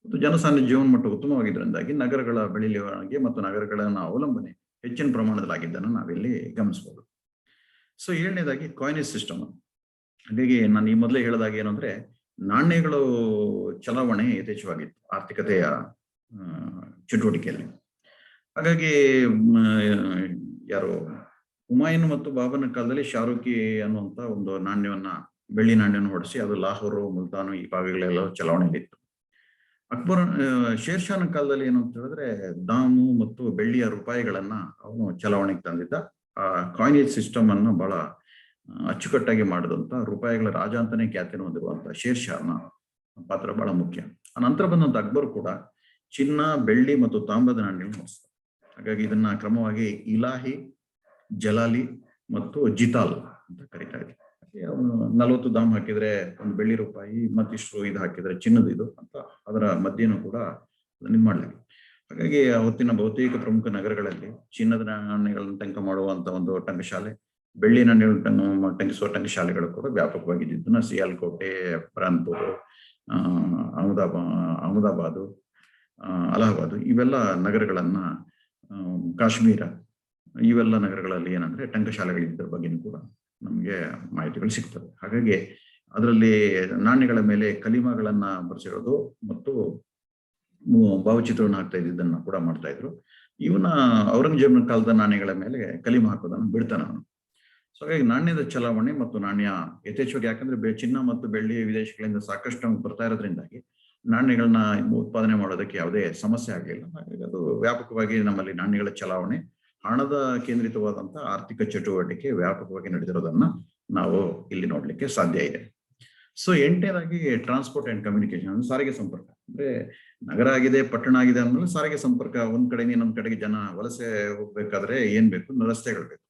ಮತ್ತು ಜನಸಾಮಾನ್ಯ ಜೀವನ ಮಟ್ಟ ಉತ್ತಮವಾಗಿದ್ದರಿಂದಾಗಿ ನಗರಗಳ ಬೆಳವಣಿಗೆ ಮತ್ತು ನಗರಗಳನ್ನ ಅವಲಂಬನೆ ಹೆಚ್ಚಿನ ಪ್ರಮಾಣದಲ್ಲಿ ಆಗಿದ್ದನ್ನು ನಾವಿಲ್ಲಿ ಗಮನಿಸಬಹುದು. ಸೊ 7ನೇದಾಗಿ ಕಾಯಿನೇಜ್ ಸಿಸ್ಟಮ್. ಹಾಗಾಗಿ ನಾನು ಈ ಮೊದಲೇ ಹೇಳಿದಾಗ ಏನು ಅಂದ್ರೆ ನಾಣ್ಯಗಳು ಚಲಾವಣೆ ಯಥೇಚ್ಛವಾಗಿತ್ತು ಆರ್ಥಿಕತೆಯ ಚಟುವಟಿಕೆಯಲ್ಲಿ. ಹಾಗಾಗಿ ಯಾರು ಹುಮಾಯೂನ್ ಮತ್ತು ಬಾಬರ್ನ ಕಾಲದಲ್ಲಿ ಶಾರೂಕಿ ಅನ್ನುವಂತ ಒಂದು ನಾಣ್ಯವನ್ನ, ಬೆಳ್ಳಿ ನಾಣ್ಯವನ್ನು ಹೊಡಿಸಿ ಅದು ಲಾಹೋರು, ಮುಲ್ತಾನು ಈ ಭಾಗಗಳೆಲ್ಲ ಚಲಾವಣೆಯಲ್ಲಿತ್ತು. ಅಕ್ಬರ್ ಶೇರ್ ಶಾನ ಕಾಲದಲ್ಲಿ ಏನು ಅಂತ ಹೇಳಿದ್ರೆ ದಾಮು ಮತ್ತು ಬೆಳ್ಳಿಯ ರೂಪಾಯಿಗಳನ್ನ ಅವನು ಚಲಾವಣೆಗೆ ತಂದಿದ್ದ. ಆ ಕಾಯಿನೇಜ್ ಸಿಸ್ಟಮ್ ಅನ್ನು ಬಹಳ ಅಚ್ಚುಕಟ್ಟಾಗಿ ಮಾಡಿದಂತ, ರೂಪಾಯಿಗಳ ರಾಜ ಅಂತಾನೆ ಖ್ಯಾತಿಯನ್ನು ಹೊಂದಿರುವಂತ ಶೇರ್ ಶಾನ ಪಾತ್ರ ಬಹಳ ಮುಖ್ಯ. ಆ ನಂತರ ಬಂದಂತ ಅಕ್ಬರ್ ಕೂಡ ಚಿನ್ನ, ಬೆಳ್ಳಿ ಮತ್ತು ತಾಮ್ರದ ನಾಣ್ಯಗಳನ್ನು ಹೊಡಿಸ್ತಾರೆ. ಹಾಗಾಗಿ ಇದನ್ನ ಕ್ರಮವಾಗಿ ಇಲಾಹಿ, ಜಲಾಲಿ ಮತ್ತು ಜಿತಾಲ್ ಅಂತ ಕರೀತಾ ಇದ್ರು. ಅವನು 40 ದಾಮ್ ಹಾಕಿದ್ರೆ ಒಂದು ಬೆಳ್ಳಿ ರೂಪಾಯಿ, ಮತ್ತಿಷ್ಟು ಇದು ಹಾಕಿದ್ರೆ ಚಿನ್ನದ ಇದು ಅಂತ ಅದರ ಮಧ್ಯೆನೂ ಕೂಡ ಅದನ್ನ ಮಾಡ್ಲಾಗಿದೆ. ಹಾಗಾಗಿ ಅವತ್ತಿನ ಬಹುತೇಕ ಪ್ರಮುಖ ನಗರಗಳಲ್ಲಿ ಚಿನ್ನದ ನಾಣ್ಯಗಳನ್ನು ಟಂಕ ಮಾಡುವಂತ ಒಂದು ಟಂಕಶಾಲೆ, ಬೆಳ್ಳಿ ನಾಣ್ಯಗಳನ್ನು ಟಂಕಿಸುವ ಟಂಕಶಾಲೆಗಳು ಕೂಡ ವ್ಯಾಪಕವಾಗಿದ್ದನ್ನ ಸಿಯಾಲ್ಕೋಟೆ, ಬರಾನ್ಪುರ್, ಅಹಮದಾಬಾದು, ಅಲಹಾಬಾದು ಇವೆಲ್ಲ ನಗರಗಳನ್ನ, ಕಾಶ್ಮೀರ ಇವೆಲ್ಲ ನಗರಗಳಲ್ಲಿ ಏನಂದ್ರೆ ಟಂಕಶಾಲೆಗಳಿದ್ದ ಬಗ್ಗೆನೂ ಕೂಡ ನಮ್ಗೆ ಮಾಹಿತಿಗಳು ಸಿಗ್ತವೆ. ಹಾಗಾಗಿ ಅದರಲ್ಲಿ ನಾಣ್ಯಗಳ ಮೇಲೆ ಕಲಿಮಾಗಳನ್ನ ಬರೆಸಿರೋದು ಮತ್ತು ಭಾವಚಿತ್ರವನ್ನು ಹಾಕ್ತಾ ಇದ್ದಿದ್ದನ್ನ ಕೂಡ ಮಾಡ್ತಾ ಇದ್ರು. ಇವನ ಔರಂಗಜೇಬನ ಕಾಲದ ನಾಣ್ಯಗಳ ಮೇಲೆ ಕಲಿಮಾ ಹಾಕೋದನ್ನು ಬಿಡ್ತಾನೆ ಅವನು. ಸೊ ಹಾಗಾಗಿ ನಾಣ್ಯದ ಚಲಾವಣೆ ಮತ್ತು ನಾಣ್ಯ ಯಥೇಚ್ಛವಾಗಿ, ಯಾಕಂದ್ರೆ ಚಿನ್ನ ಮತ್ತು ಬೆಳ್ಳಿ ವಿದೇಶಗಳಿಂದ ಸಾಕಷ್ಟು ನಮ್ಗೆ ಬರ್ತಾ ಇರೋದ್ರಿಂದಾಗಿ ನಾಣ್ಯಗಳನ್ನ ಉತ್ಪಾದನೆ ಮಾಡೋದಕ್ಕೆ ಯಾವುದೇ ಸಮಸ್ಯೆ ಆಗಲಿಲ್ಲ. ಹಾಗಾಗಿ ಅದು ವ್ಯಾಪಕವಾಗಿ ನಮ್ಮಲ್ಲಿ ನಾಣ್ಯಗಳ ಚಲಾವಣೆ, ಹಣದ ಕೇಂದ್ರಿತವಾದಂತ ಆರ್ಥಿಕ ಚಟುವಟಿಕೆ ವ್ಯಾಪಕವಾಗಿ ನಡೆದಿರೋದನ್ನ ನಾವು ಇಲ್ಲಿ ನೋಡ್ಲಿಕ್ಕೆ ಸಾಧ್ಯ ಇದೆ. ಸೊ 8ನೇದಾಗಿ ಟ್ರಾನ್ಸ್ಪೋರ್ಟ್ ಅಂಡ್ ಕಮ್ಯುನಿಕೇಶನ್, ಸಾರಿಗೆ ಸಂಪರ್ಕ. ಅಂದ್ರೆ ನಗರ ಆಗಿದೆ, ಪಟ್ಟಣ ಆಗಿದೆ ಅಂದ್ಮೇಲೆ ಸಾರಿಗೆ ಸಂಪರ್ಕ, ಒಂದ್ ಕಡೆಗೆ ಇನ್ನೊಂದ್ ಕಡೆಗೆ ಜನ ವಲಸೆ ಹೋಗ್ಬೇಕಾದ್ರೆ ಏನ್ ಬೇಕು? ರಸ್ತೆಗಳು ಬೇಕು.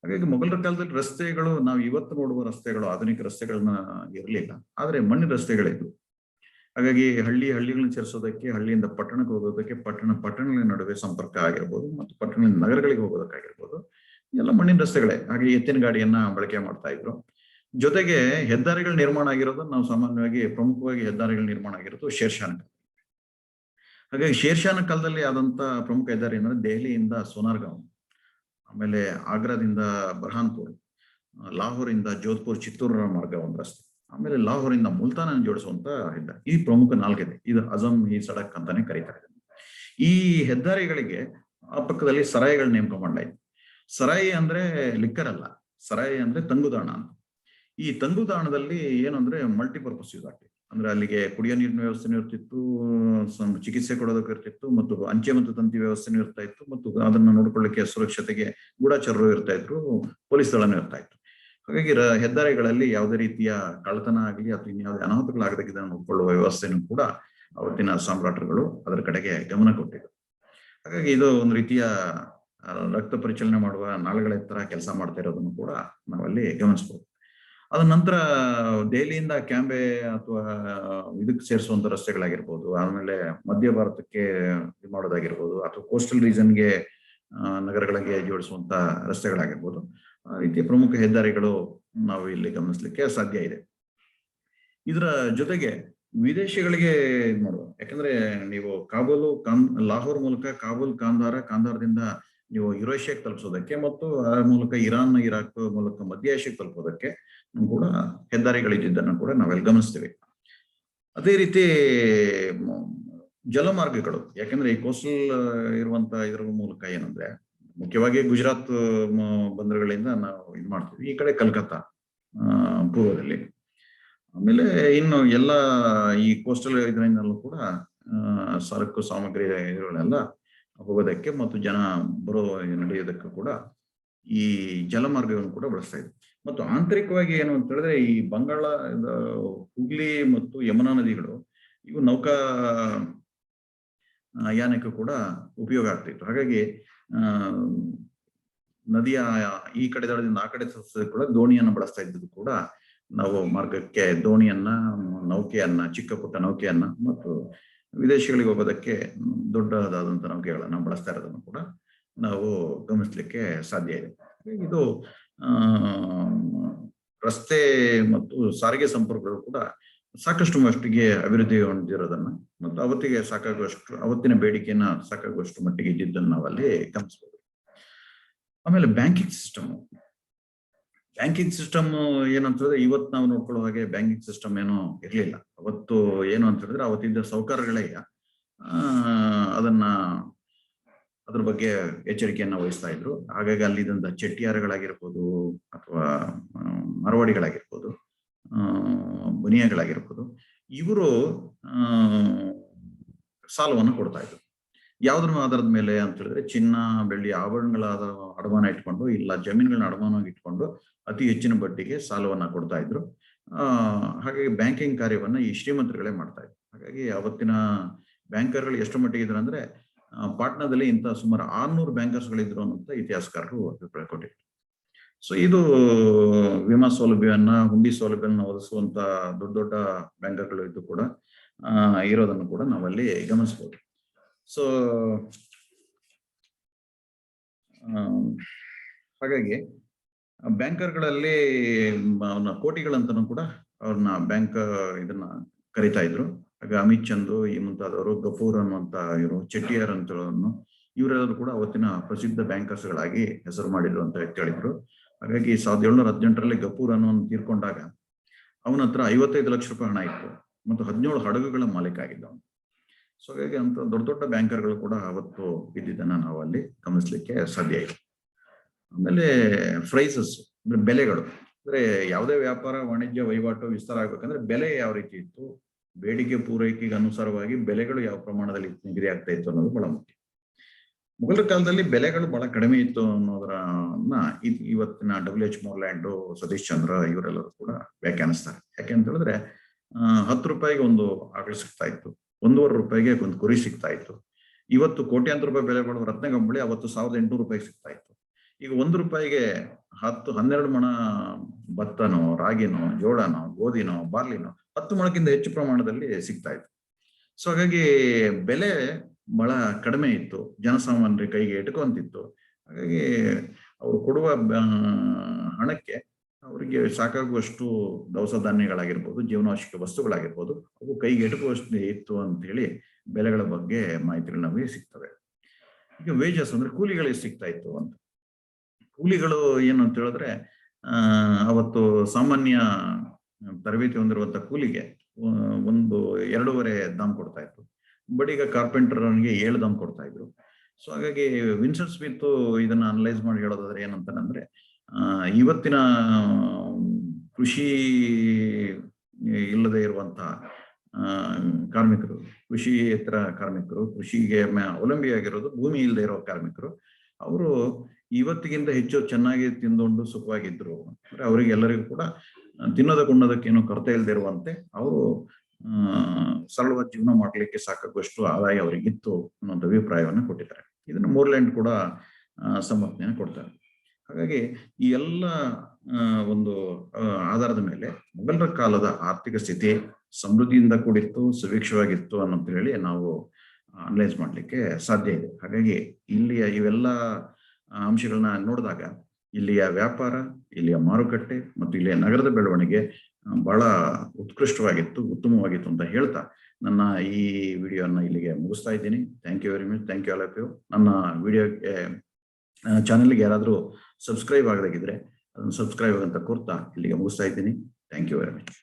ಹಾಗಾಗಿ ಮೊಘಲರ ಕಾಲದಲ್ಲಿ ರಸ್ತೆಗಳು, ನಾವು ಇವತ್ತು ನೋಡುವ ರಸ್ತೆಗಳು ಆಧುನಿಕ ರಸ್ತೆಗಳನ್ನ ಇರಲಿಲ್ಲ, ಆದ್ರೆ ಮಣ್ಣಿನ ರಸ್ತೆಗಳಿದ್ವು. ಹಾಗಾಗಿ ಹಳ್ಳಿಗಳನ್ನ ಸೇರಿಸೋದಕ್ಕೆ, ಹಳ್ಳಿಯಿಂದ ಪಟ್ಟಣಕ್ಕೆ ಹೋಗೋದಕ್ಕೆ, ಪಟ್ಟಣಗಳ ನಡುವೆ ಸಂಪರ್ಕ ಆಗಿರ್ಬೋದು, ಮತ್ತು ಪಟ್ಟಣದಿಂದ ನಗರಗಳಿಗೆ ಹೋಗೋದಕ್ಕಾಗಿರ್ಬೋದು, ಎಲ್ಲ ಮಣ್ಣಿನ ರಸ್ತೆಗಳೇ. ಹಾಗೆ ಎತ್ತಿನ ಗಾಡಿಯನ್ನ ಬಳಕೆ ಮಾಡ್ತಾ ಇದ್ರು. ಜೊತೆಗೆ ಹೆದ್ದಾರಿಗಳ ನಿರ್ಮಾಣ ಆಗಿರೋದು, ನಾವು ಸಾಮಾನ್ಯವಾಗಿ ಪ್ರಮುಖವಾಗಿ ಹೆದ್ದಾರಿಗಳ ನಿರ್ಮಾಣ ಆಗಿರೋದು ಶೇರ್ಷಾನ ಕಾಲ. ಹಾಗಾಗಿ ಶೇರ್ಷಾನ ಕಾಲದಲ್ಲಿ ಆದಂತ ಪ್ರಮುಖ ಹೆದ್ದಾರಿ ಅಂದ್ರೆ ದೆಹಲಿಯಿಂದ ಸೋನಾರ್ಗಾಂವ್, ಆಮೇಲೆ ಆಗ್ರಾದಿಂದ ಬರ್ಹಾನ್ಪುರ್, ಲಾಹೋರಿಂದ ಜೋಧ್ಪುರ್ ಚಿತ್ತೂರ ಮಾರ್ಗ ಒಂದು ರಸ್ತೆ, ಆಮೇಲೆ ಲಾಹೋರಿಂದ ಮುಲ್ತಾನ ಜೋಡಿಸುವಂತ ಹೆದ್ದಾರಿ. ಈ ಪ್ರಮುಖ 4 ಇದೆ. ಇದು ಅಜಮ್ ಈ ಸಡಕ್ ಅಂತಾನೆ ಕರೀತಾರೆ. ಈ ಹೆದ್ದಾರಿಗಳಿಗೆ ಆ ಪಕ್ಕದಲ್ಲಿ ಸರಾಯಿಗಳ ನೇಮಕ ಮಾಡಲಾಯಿತು. ಸರಾಯಿ ಅಂದ್ರೆ ಲಿಕ್ಕರ್ ಅಲ್ಲ, ಸರಾಯಿ ಅಂದ್ರೆ ತಂಗುದಾಣ ಅಂತ. ಈ ತಂಗುದಾಣದಲ್ಲಿ ಏನಂದ್ರೆ ಮಲ್ಟಿಪರ್ಪಸ್ ಯೂಸ್ ಆಗ್ತಿತ್ತು. ಅಂದ್ರೆ ಅಲ್ಲಿಗೆ ಕುಡಿಯೋ ನೀರಿನ ವ್ಯವಸ್ಥೆನೂ ಇರ್ತಿತ್ತು, ಚಿಕಿತ್ಸೆ ಕೊಡೋದಕ್ಕೆ ಇರ್ತಿತ್ತು, ಮತ್ತು ಅಂಚೆ ಮತ್ತು ತಂತಿ ವ್ಯವಸ್ಥೆನೂ ಇರ್ತಾ ಇತ್ತು, ಮತ್ತು ಅದನ್ನ ನೋಡ್ಕೊಳ್ಳಿಕ್ಕೆ ಸುರಕ್ಷತೆಗೆ ಗೂಢಚಾರರು ಇರ್ತಾ ಇದ್ರು, ಪೊಲೀಸ್ ದಳನೂ ಇರ್ತಾ ಇತ್ತು. ಹಾಗಾಗಿ ಹೆದ್ದಾರಿಗಳಲ್ಲಿ ಯಾವುದೇ ರೀತಿಯ ಕಳ್ಳತನ ಆಗಲಿ ಅಥವಾ ಇನ್ಯಾವುದೇ ಅನಾಹುತಗಳಾಗದಕ್ಕೆ ನೋಡ್ಕೊಳ್ಳುವ ವ್ಯವಸ್ಥೆನೂ ಕೂಡ ಅವತ್ತಿನ ಸಾಮ್ರಾಟರುಗಳು ಅದರ ಕಡೆಗೆ ಗಮನ ಕೊಟ್ಟಿದ್ರು. ಹಾಗಾಗಿ ಇದು ಒಂದು ರೀತಿಯ ರಕ್ತ ಪರಿಚಲನೆ ಮಾಡುವ ನಾಳಗಳ ತರ ಕೆಲಸ ಮಾಡ್ತಾ ಇರೋದನ್ನು ಕೂಡ ನಾವಲ್ಲಿ ಗಮನಿಸಬಹುದು. ಅದ ನಂತರ ದೆಹಲಿಯಿಂದ ಕ್ಯಾಂಬೆ ಅಥವಾ ಇದಕ್ಕೆ ಸೇರಿಸುವಂತ ರಸ್ತೆಗಳಾಗಿರ್ಬೋದು, ಆಮೇಲೆ ಮಧ್ಯ ಭಾರತಕ್ಕೆ ಇದು ಮಾಡೋದಾಗಿರ್ಬೋದು, ಅಥವಾ ಕೋಸ್ಟಲ್ ರೀಜನ್ಗೆ ನಗರಗಳಿಗೆ ಜೋಡಿಸುವಂತ ರಸ್ತೆಗಳಾಗಿರ್ಬೋದು, ಆ ರೀತಿಯ ಪ್ರಮುಖ ಹೆದ್ದಾರಿಗಳು ನಾವು ಇಲ್ಲಿ ಗಮನಿಸ್ಲಿಕ್ಕೆ ಸಾಧ್ಯ ಇದೆ. ಇದರ ಜೊತೆಗೆ ವಿದೇಶಿಗಳಿಗೆ ಇದು ಮಾಡುವ, ಯಾಕಂದ್ರೆ ನೀವು ಲಾಹೋರ್ ಮೂಲಕ ಕಾಬೂಲ್, ಕಾಂಧಾರದಿಂದ ನೀವು ಯುರೇಷಿಯಾಕ್ಕೆ ತಲುಪಿಸೋದಕ್ಕೆ, ಮತ್ತು ಆ ಮೂಲಕ ಇರಾನ್, ಇರಾಕ್ ಮೂಲಕ ಮಧ್ಯ ಏಷ್ಯಾಕ್ಕೆ ತಲುಪೋದಕ್ಕೆ ಕೂಡ ಹೆದ್ದಾರಿಗಳಿದ್ದನ್ನು ಕೂಡ ನಾವೆಲ್ಲ ಗಮನಿಸ್ತೀವಿ. ಅದೇ ರೀತಿ ಜಲಮಾರ್ಗಗಳು, ಯಾಕಂದ್ರೆ ಈ ಕೋಸ್ಟಲ್ ಇರುವಂತ ಇದರ ಮೂಲಕ ಏನಂದ್ರೆ ಮುಖ್ಯವಾಗಿ ಗುಜರಾತ್ ಬಂದರುಗಳಿಂದ ನಾವು ಇದು ಮಾಡ್ತೀವಿ. ಈ ಕಡೆ ಕಲ್ಕತ್ತಾ ಪೂರ್ವದಲ್ಲಿ, ಆಮೇಲೆ ಇನ್ನು ಎಲ್ಲ ಈ ಕೋಸ್ಟಲ್ ಇದರಿಂದಲೂ ಕೂಡ ಸರಕು ಸಾಮಗ್ರಿ ಇದರಲ್ಲೆಲ್ಲ ಹೋಗೋದಕ್ಕೆ ಮತ್ತು ಜನ ನಡೆಯೋದಕ್ಕೂ ಕೂಡ ಈ ಜಲಮಾರ್ಗವನ್ನು ಕೂಡ ಬಳಸ್ತಾ ಇದ್ರು. ಮತ್ತು ಆಂತರಿಕವಾಗಿ ಏನು ಅಂತ ಹೇಳಿದ್ರೆ, ಈ ಬಂಗಾಳ, ಹುಗ್ಲಿ ಮತ್ತು ಯಮುನಾ ನದಿಗಳು ಇವು ನೌಕಾ ಯಾನಕ್ಕೂ ಕೂಡ ಉಪಯೋಗ ಆಗ್ತಿತ್ತು. ಹಾಗಾಗಿ ನದಿಯ ಈ ಕಡೆ ದಡದಿಂದ ಆ ಕಡೆ ಕೂಡ ದೋಣಿಯನ್ನು ಬಳಸ್ತಾ ಇದ್ದದ್ದು ಕೂಡ ನಾವು ಮಾರ್ಗಕ್ಕೆ ದೋಣಿಯನ್ನ, ನೌಕೆಯನ್ನ, ಚಿಕ್ಕ ಪುಟ್ಟ ನೌಕೆಯನ್ನ, ಮತ್ತು ವಿದೇಶಗಳಿಗೆ ಹೋಗೋದಕ್ಕೆ ದೊಡ್ಡದಾದಂತ ನೌಕೆಗಳನ್ನ ಬಳಸ್ತಾ ಇರೋದನ್ನು ಕೂಡ ನಾವು ಗಮನಿಸ್ಲಿಕ್ಕೆ ಸಾಧ್ಯ ಇದೆ. ಇದು ರಸ್ತೆ ಮತ್ತು ಸಾರಿಗೆ ಸಂಪರ್ಕಗಳು ಕೂಡ ಸಾಕಷ್ಟು ಮಟ್ಟಿಗೆ ಅಭಿವೃದ್ಧಿ ಹೊಂದಿರೋದನ್ನ, ಮತ್ತು ಅವತ್ತಿನ ಬೇಡಿಕೆಯನ್ನ ಸಾಕಾಗುವಷ್ಟು ಮಟ್ಟಿಗೆ ಇದ್ದಿದ್ದನ್ನು ನಾವಲ್ಲಿ ಗಮನಿಸಬಹುದು. ಆಮೇಲೆ ಬ್ಯಾಂಕಿಂಗ್ ಸಿಸ್ಟಮ್ ಏನಂತಂದ್ರೆ, ಇವತ್ತು ನಾವು ನೋಡ್ಕೊಳ್ಳೋ ಹಾಗೆ ಬ್ಯಾಂಕಿಂಗ್ ಸಿಸ್ಟಮ್ ಏನೋ ಇರ್ಲಿಲ್ಲ. ಅವತ್ತು ಏನು ಅಂತ ಹೇಳಿದ್ರೆ, ಅವತ್ತಿದ್ದ ಸಾಹುಕಾರಗಳೇ ಅದ್ರ ಬಗ್ಗೆ ಎಚ್ಚರಿಕೆಯನ್ನ ವಹಿಸ್ತಾ ಇದ್ರು. ಹಾಗಾಗಿ ಅಲ್ಲಿದ್ದಂತ ಚೆಟ್ಟಿಯಾರಗಳಾಗಿರ್ಬೋದು, ಅಥವಾ ಮರವಾಡಿಗಳಾಗಿರ್ಬೋದು, ಬನಿಯಾಗಳಾಗಿರ್ಬೋದು, ಇವರು ಸಾಲವನ್ನು ಕೊಡ್ತಾ ಇದ್ರು. ಯಾವ್ದ್ರ ಆಧಾರದ ಮೇಲೆ ಅಂತ ಹೇಳಿದ್ರೆ, ಚಿನ್ನ, ಬೆಳ್ಳಿ, ಆಭರಣಗಳ ಅಡಮಾನ ಇಟ್ಕೊಂಡು, ಇಲ್ಲ ಜಮೀನುಗಳನ್ನ ಅಡಮಾನವಾಗಿ ಇಟ್ಕೊಂಡು ಅತಿ ಹೆಚ್ಚಿನ ಬಡ್ಡಿಗೆ ಸಾಲವನ್ನ ಕೊಡ್ತಾ ಇದ್ರು. ಹಾಗಾಗಿ ಬ್ಯಾಂಕಿಂಗ್ ಕಾರ್ಯವನ್ನ ಈ ಶ್ರೀಮಂತರುಗಳೇ ಮಾಡ್ತಾ ಇದ್ರು. ಹಾಗಾಗಿ ಅವತ್ತಿನ ಬ್ಯಾಂಕರ್ಗಳು ಎಷ್ಟು ಮಟ್ಟಿಗೆ ಇದ್ರು ಅಂದ್ರೆ, ಪಾಟ್ನಾದಲ್ಲಿ ಇಂಥ ಸುಮಾರು 600 ಬ್ಯಾಂಕರ್ಸ್ಗಳಿದ್ರು ಅನ್ನೋಂಥ ಇತಿಹಾಸಕಾರರು ಅಭಿಪ್ರಾಯ ಕೊಟ್ಟಿದ್ರು. ಸೊ ಇದು ವಿಮಾ ಸೌಲಭ್ಯವನ್ನ, ಹುಂಡಿ ಸೌಲಭ್ಯವನ್ನ ಒದಗಿಸುವಂತ ದೊಡ್ಡ ದೊಡ್ಡ ಬ್ಯಾಂಕರ್ಗಳು ಇದ್ದು ಕೂಡ ಇರೋದನ್ನು ಕೂಡ ನಾವಲ್ಲಿ ಗಮನಿಸಬಹುದು. ಸೊ ಹಾಗಾಗಿ ಬ್ಯಾಂಕರ್ಗಳಲ್ಲಿ ಕೋಟಿಗಳಂತನೂ ಕೂಡ ಅವ್ರನ್ನ ಬ್ಯಾಂಕ್ ಇದನ್ನ ಕರಿತಾ ಇದ್ರು. ಹಾಗೆ ಅಮಿತ್ ಚಂದ್ರು ಈ ಮುಂತಾದವರು, ಗಫೂರ್ ಅನ್ನುವಂತ ಇವರು, ಚೆಟ್ಟಿಯಾರ್ ಅಂತ ಇವರೆಲ್ಲರೂ ಕೂಡ ಅವತ್ತಿನ ಪ್ರಸಿದ್ಧ ಬ್ಯಾಂಕರ್ಸ್ಗಳಾಗಿ ಹೆಸರು ಮಾಡಿರುವಂತ ವ್ಯಕ್ತಿಗಳಿದ್ರು. ಹಾಗಾಗಿ 1718ರಲ್ಲಿ ಗಫೂರ್ ಅನ್ನೋನು ತೀರ್ಕೊಂಡಾಗ ಅವನ ಹತ್ರ 55 ಲಕ್ಷ ರೂಪಾಯಿ ಹಣ ಇತ್ತು, ಮತ್ತು 17 ಹಡಗುಗಳ ಮಾಲೀಕ ಆಗಿದ್ದವನು. ಸೊ ಹಾಗಾಗಿ ಅಂತ ದೊಡ್ಡ ದೊಡ್ಡ ಬ್ಯಾಂಕರ್ಗಳು ಕೂಡ ಅವತ್ತು ಇದ್ದಿದ್ದನ್ನ ನಾವು ಅಲ್ಲಿ ಗಮನಿಸ್ಲಿಕ್ಕೆ ಸಾಧ್ಯ ಇದೆ. ಆಮೇಲೆ ಪ್ರೈಸಸ್ ಅಂದ್ರೆ ಬೆಲೆಗಳು, ಅಂದ್ರೆ ಯಾವುದೇ ವ್ಯಾಪಾರ, ವಾಣಿಜ್ಯ, ವಹಿವಾಟು ವಿಸ್ತಾರ ಆಗ್ಬೇಕಂದ್ರೆ ಬೆಲೆ ಯಾವ ರೀತಿ ಇತ್ತು, ಬೇಡಿಕೆ ಪೂರೈಕೆಗೆ ಅನುಸಾರವಾಗಿ ಬೆಲೆಗಳು ಯಾವ ಪ್ರಮಾಣದಲ್ಲಿ ನಿಗದಿ ಆಗ್ತಾ ಇತ್ತು ಅನ್ನೋದು ಬಹಳ ಮುಖ್ಯ. ಮೊಘಲರ ಕಾಲದಲ್ಲಿ ಬೆಲೆಗಳು ಬಹಳ ಕಡಿಮೆ ಇತ್ತು ಅನ್ನೋದನ್ನ ಇವತ್ತಿನ WH ಮೋರ್ಲ್ಯಾಂಡ್, ಸತೀಶ್ ಚಂದ್ರ ಇವರೆಲ್ಲರೂ ಕೂಡ ವ್ಯಾಖ್ಯಾನಿಸ್ತಾರೆ. ಯಾಕೆ ಅಂತ ಹೇಳಿದ್ರೆ 10 ರೂಪಾಯಿಗೆ ಒಂದು ಆಕಳು ಸಿಗ್ತಾ ಇತ್ತು, 1.5 ರೂಪಾಯಿಗೆ ಒಂದು ಕುರಿ ಸಿಗ್ತಾ ಇತ್ತು. ಇವತ್ತು ಕೋಟ್ಯಾಂತರ ರೂಪಾಯಿ ಬೆಲೆ ಬಾಳುವ ರತ್ನಗಂಬಳಿ ಅವತ್ತು 1800 ರೂಪಾಯಿಗೆ ಸಿಗ್ತಾ ಇತ್ತು. ಈಗ 1 ರೂಪಾಯಿಗೆ 10-12 ಮಣ ಭತ್ತನೋ, ರಾಗಿನೋ, ಜೋಳನೋ, ಗೋಧಿನೋ, ಬಾರ್ಲಿನೋ 10 ಮಣಕ್ಕಿಂತ ಹೆಚ್ಚು ಪ್ರಮಾಣದಲ್ಲಿ ಸಿಗ್ತಾ ಇತ್ತು. ಸೊ ಹಾಗಾಗಿ ಬೆಲೆ ಬಹಳ ಕಡಿಮೆ ಇತ್ತು, ಜನಸಾಮಾನ್ಯರ ಕೈಗೆ ಎಟುಕುವಂತಿತ್ತು. ಹಾಗಾಗಿ ಅವರು ಕೊಡುವ ಹಣಕ್ಕೆ ಅವರಿಗೆ ಸಾಕಾಗುವಷ್ಟು ದವಸ ಧಾನ್ಯಗಳಾಗಿರ್ಬೋದು, ಜೀವನಾವಶ್ಯಕ ವಸ್ತುಗಳಾಗಿರ್ಬೋದು, ಅವು ಕೈಗೆ ಎಟುಕುವಷ್ಟು ಇತ್ತು ಅಂತ ಹೇಳಿ ಬೆಲೆಗಳ ಬಗ್ಗೆ ಮಾಹಿತಿಗಳು ನಮಗೆ ಸಿಗ್ತವೆ. ಈಗ ವೇಜಸ್ ಅಂದ್ರೆ ಕೂಲಿಗಳಿಗೆ ಸಿಗ್ತಾ ಇತ್ತು ಅಂತ. ಕೂಲಿಗಳು ಏನು ಅಂತ ಹೇಳಿದ್ರೆ ಅವತ್ತು ಸಾಮಾನ್ಯ ತರಬೇತಿ ಹೊಂದಿರುವಂತ ಕೂಲಿಗೆ ಒಂದು 2.5 ದಾಮ್ ಕೊಡ್ತಾ ಇತ್ತು. ಬಟ್ ಈಗ ಕಾರ್ಪೆಂಟರ್ಗೆ 7 ದಾಮ್ ಕೊಡ್ತಾ ಇದ್ರು. ಸೊ ಹಾಗಾಗಿ ವಿನ್ಸೆಂಟ್ ಸ್ಮಿತ್ ಇದನ್ನ ಅನಲೈಸ್ ಮಾಡಿ ಹೇಳೋದಾದ್ರೆ ಏನಂತಾನಂದ್ರೆ, ಇವತ್ತಿನ ಕೃಷಿ ಇಲ್ಲದೆ ಇರುವಂತಹ ಕಾರ್ಮಿಕರು, ಕೃಷಿಯೇತರ ಕಾರ್ಮಿಕರು, ಕೃಷಿಗೆ ಅವಲಂಬಿಯಾಗಿರೋದು, ಭೂಮಿ ಇಲ್ಲದೆ ಇರೋ ಕಾರ್ಮಿಕರು, ಅವರು ಇವತ್ತಿಗಿಂತ ಹೆಚ್ಚು ಚೆನ್ನಾಗಿ ತಿಂದುಕೊಂಡು ಸುಖವಾಗಿದ್ರು. ಅಂದ್ರೆ ಅವರಿಗೆ ಎಲ್ಲರಿಗೂ ಕೂಡ ತಿನ್ನೋದಕ್ಕೇನು ಕೊರತೆ ಇಲ್ಲದೆ ಇರುವಂತೆ ಅವರು ಸರಳವಾದ ಜೀವನ ಮಾಡ್ಲಿಕ್ಕೆ ಸಾಕಾಗುವಷ್ಟು ಆದಾಯ ಅವರಿಗಿತ್ತು ಅನ್ನೋಂಥ ಅಭಿಪ್ರಾಯವನ್ನು ಕೊಟ್ಟಿದ್ದಾರೆ. ಇದನ್ನು ಮೋರ್ಲ್ಯಾಂಡ್ ಕೂಡ ಸಮರ್ಥನೆಯನ್ನು ಕೊಡ್ತಾರೆ. ಹಾಗಾಗಿ ಈ ಎಲ್ಲ ಒಂದು ಆಧಾರದ ಮೇಲೆ ಮೊಘಲರ ಕಾಲದ ಆರ್ಥಿಕ ಸ್ಥಿತಿ ಸಮೃದ್ಧಿಯಿಂದ ಕೂಡಿತ್ತು, ಸುಭಿಕ್ಷವಾಗಿತ್ತು ಅನ್ನೋಂತ ಹೇಳಿ ನಾವು ಅನಲೈಸ್ ಮಾಡ್ಲಿಕ್ಕೆ ಸಾಧ್ಯ ಇದೆ. ಹಾಗಾಗಿ ಇಲ್ಲಿಯ ಇವೆಲ್ಲ ಅಂಶಗಳನ್ನ ನೋಡಿದಾಗ ಇಲ್ಲಿಯ ವ್ಯಾಪಾರ, ಇಲ್ಲಿಯ ಮಾರುಕಟ್ಟೆ ಮತ್ತು ಇಲ್ಲಿಯ ನಗರದ ಬೆಳವಣಿಗೆ ಬಹಳ ಉತ್ಕೃಷ್ಟವಾಗಿತ್ತು, ಉತ್ತಮವಾಗಿತ್ತು ಅಂತ ಹೇಳ್ತಾ ನನ್ನ ಈ ವಿಡಿಯೋನ ಇಲ್ಲಿಗೆ ಮುಗಿಸ್ತಾ ಇದ್ದೀನಿ. Thank you very much. Thank you all of you. ನನ್ನ ವಿಡಿಯೋಗೆ ಚಾನಲ್ಗೆ ಯಾರಾದರೂ ಸಬ್ಸ್ಕ್ರೈಬ್ ಆಗದಾಗಿದ್ರೆ ಅದನ್ನು ಸಬ್ಸ್ಕ್ರೈಬ್ ಅಂತ ಕೋರ್ತಾ ಇಲ್ಲಿಗೆ ಮುಗಿಸ್ತಾ ಇದ್ದೀನಿ. Thank you very much.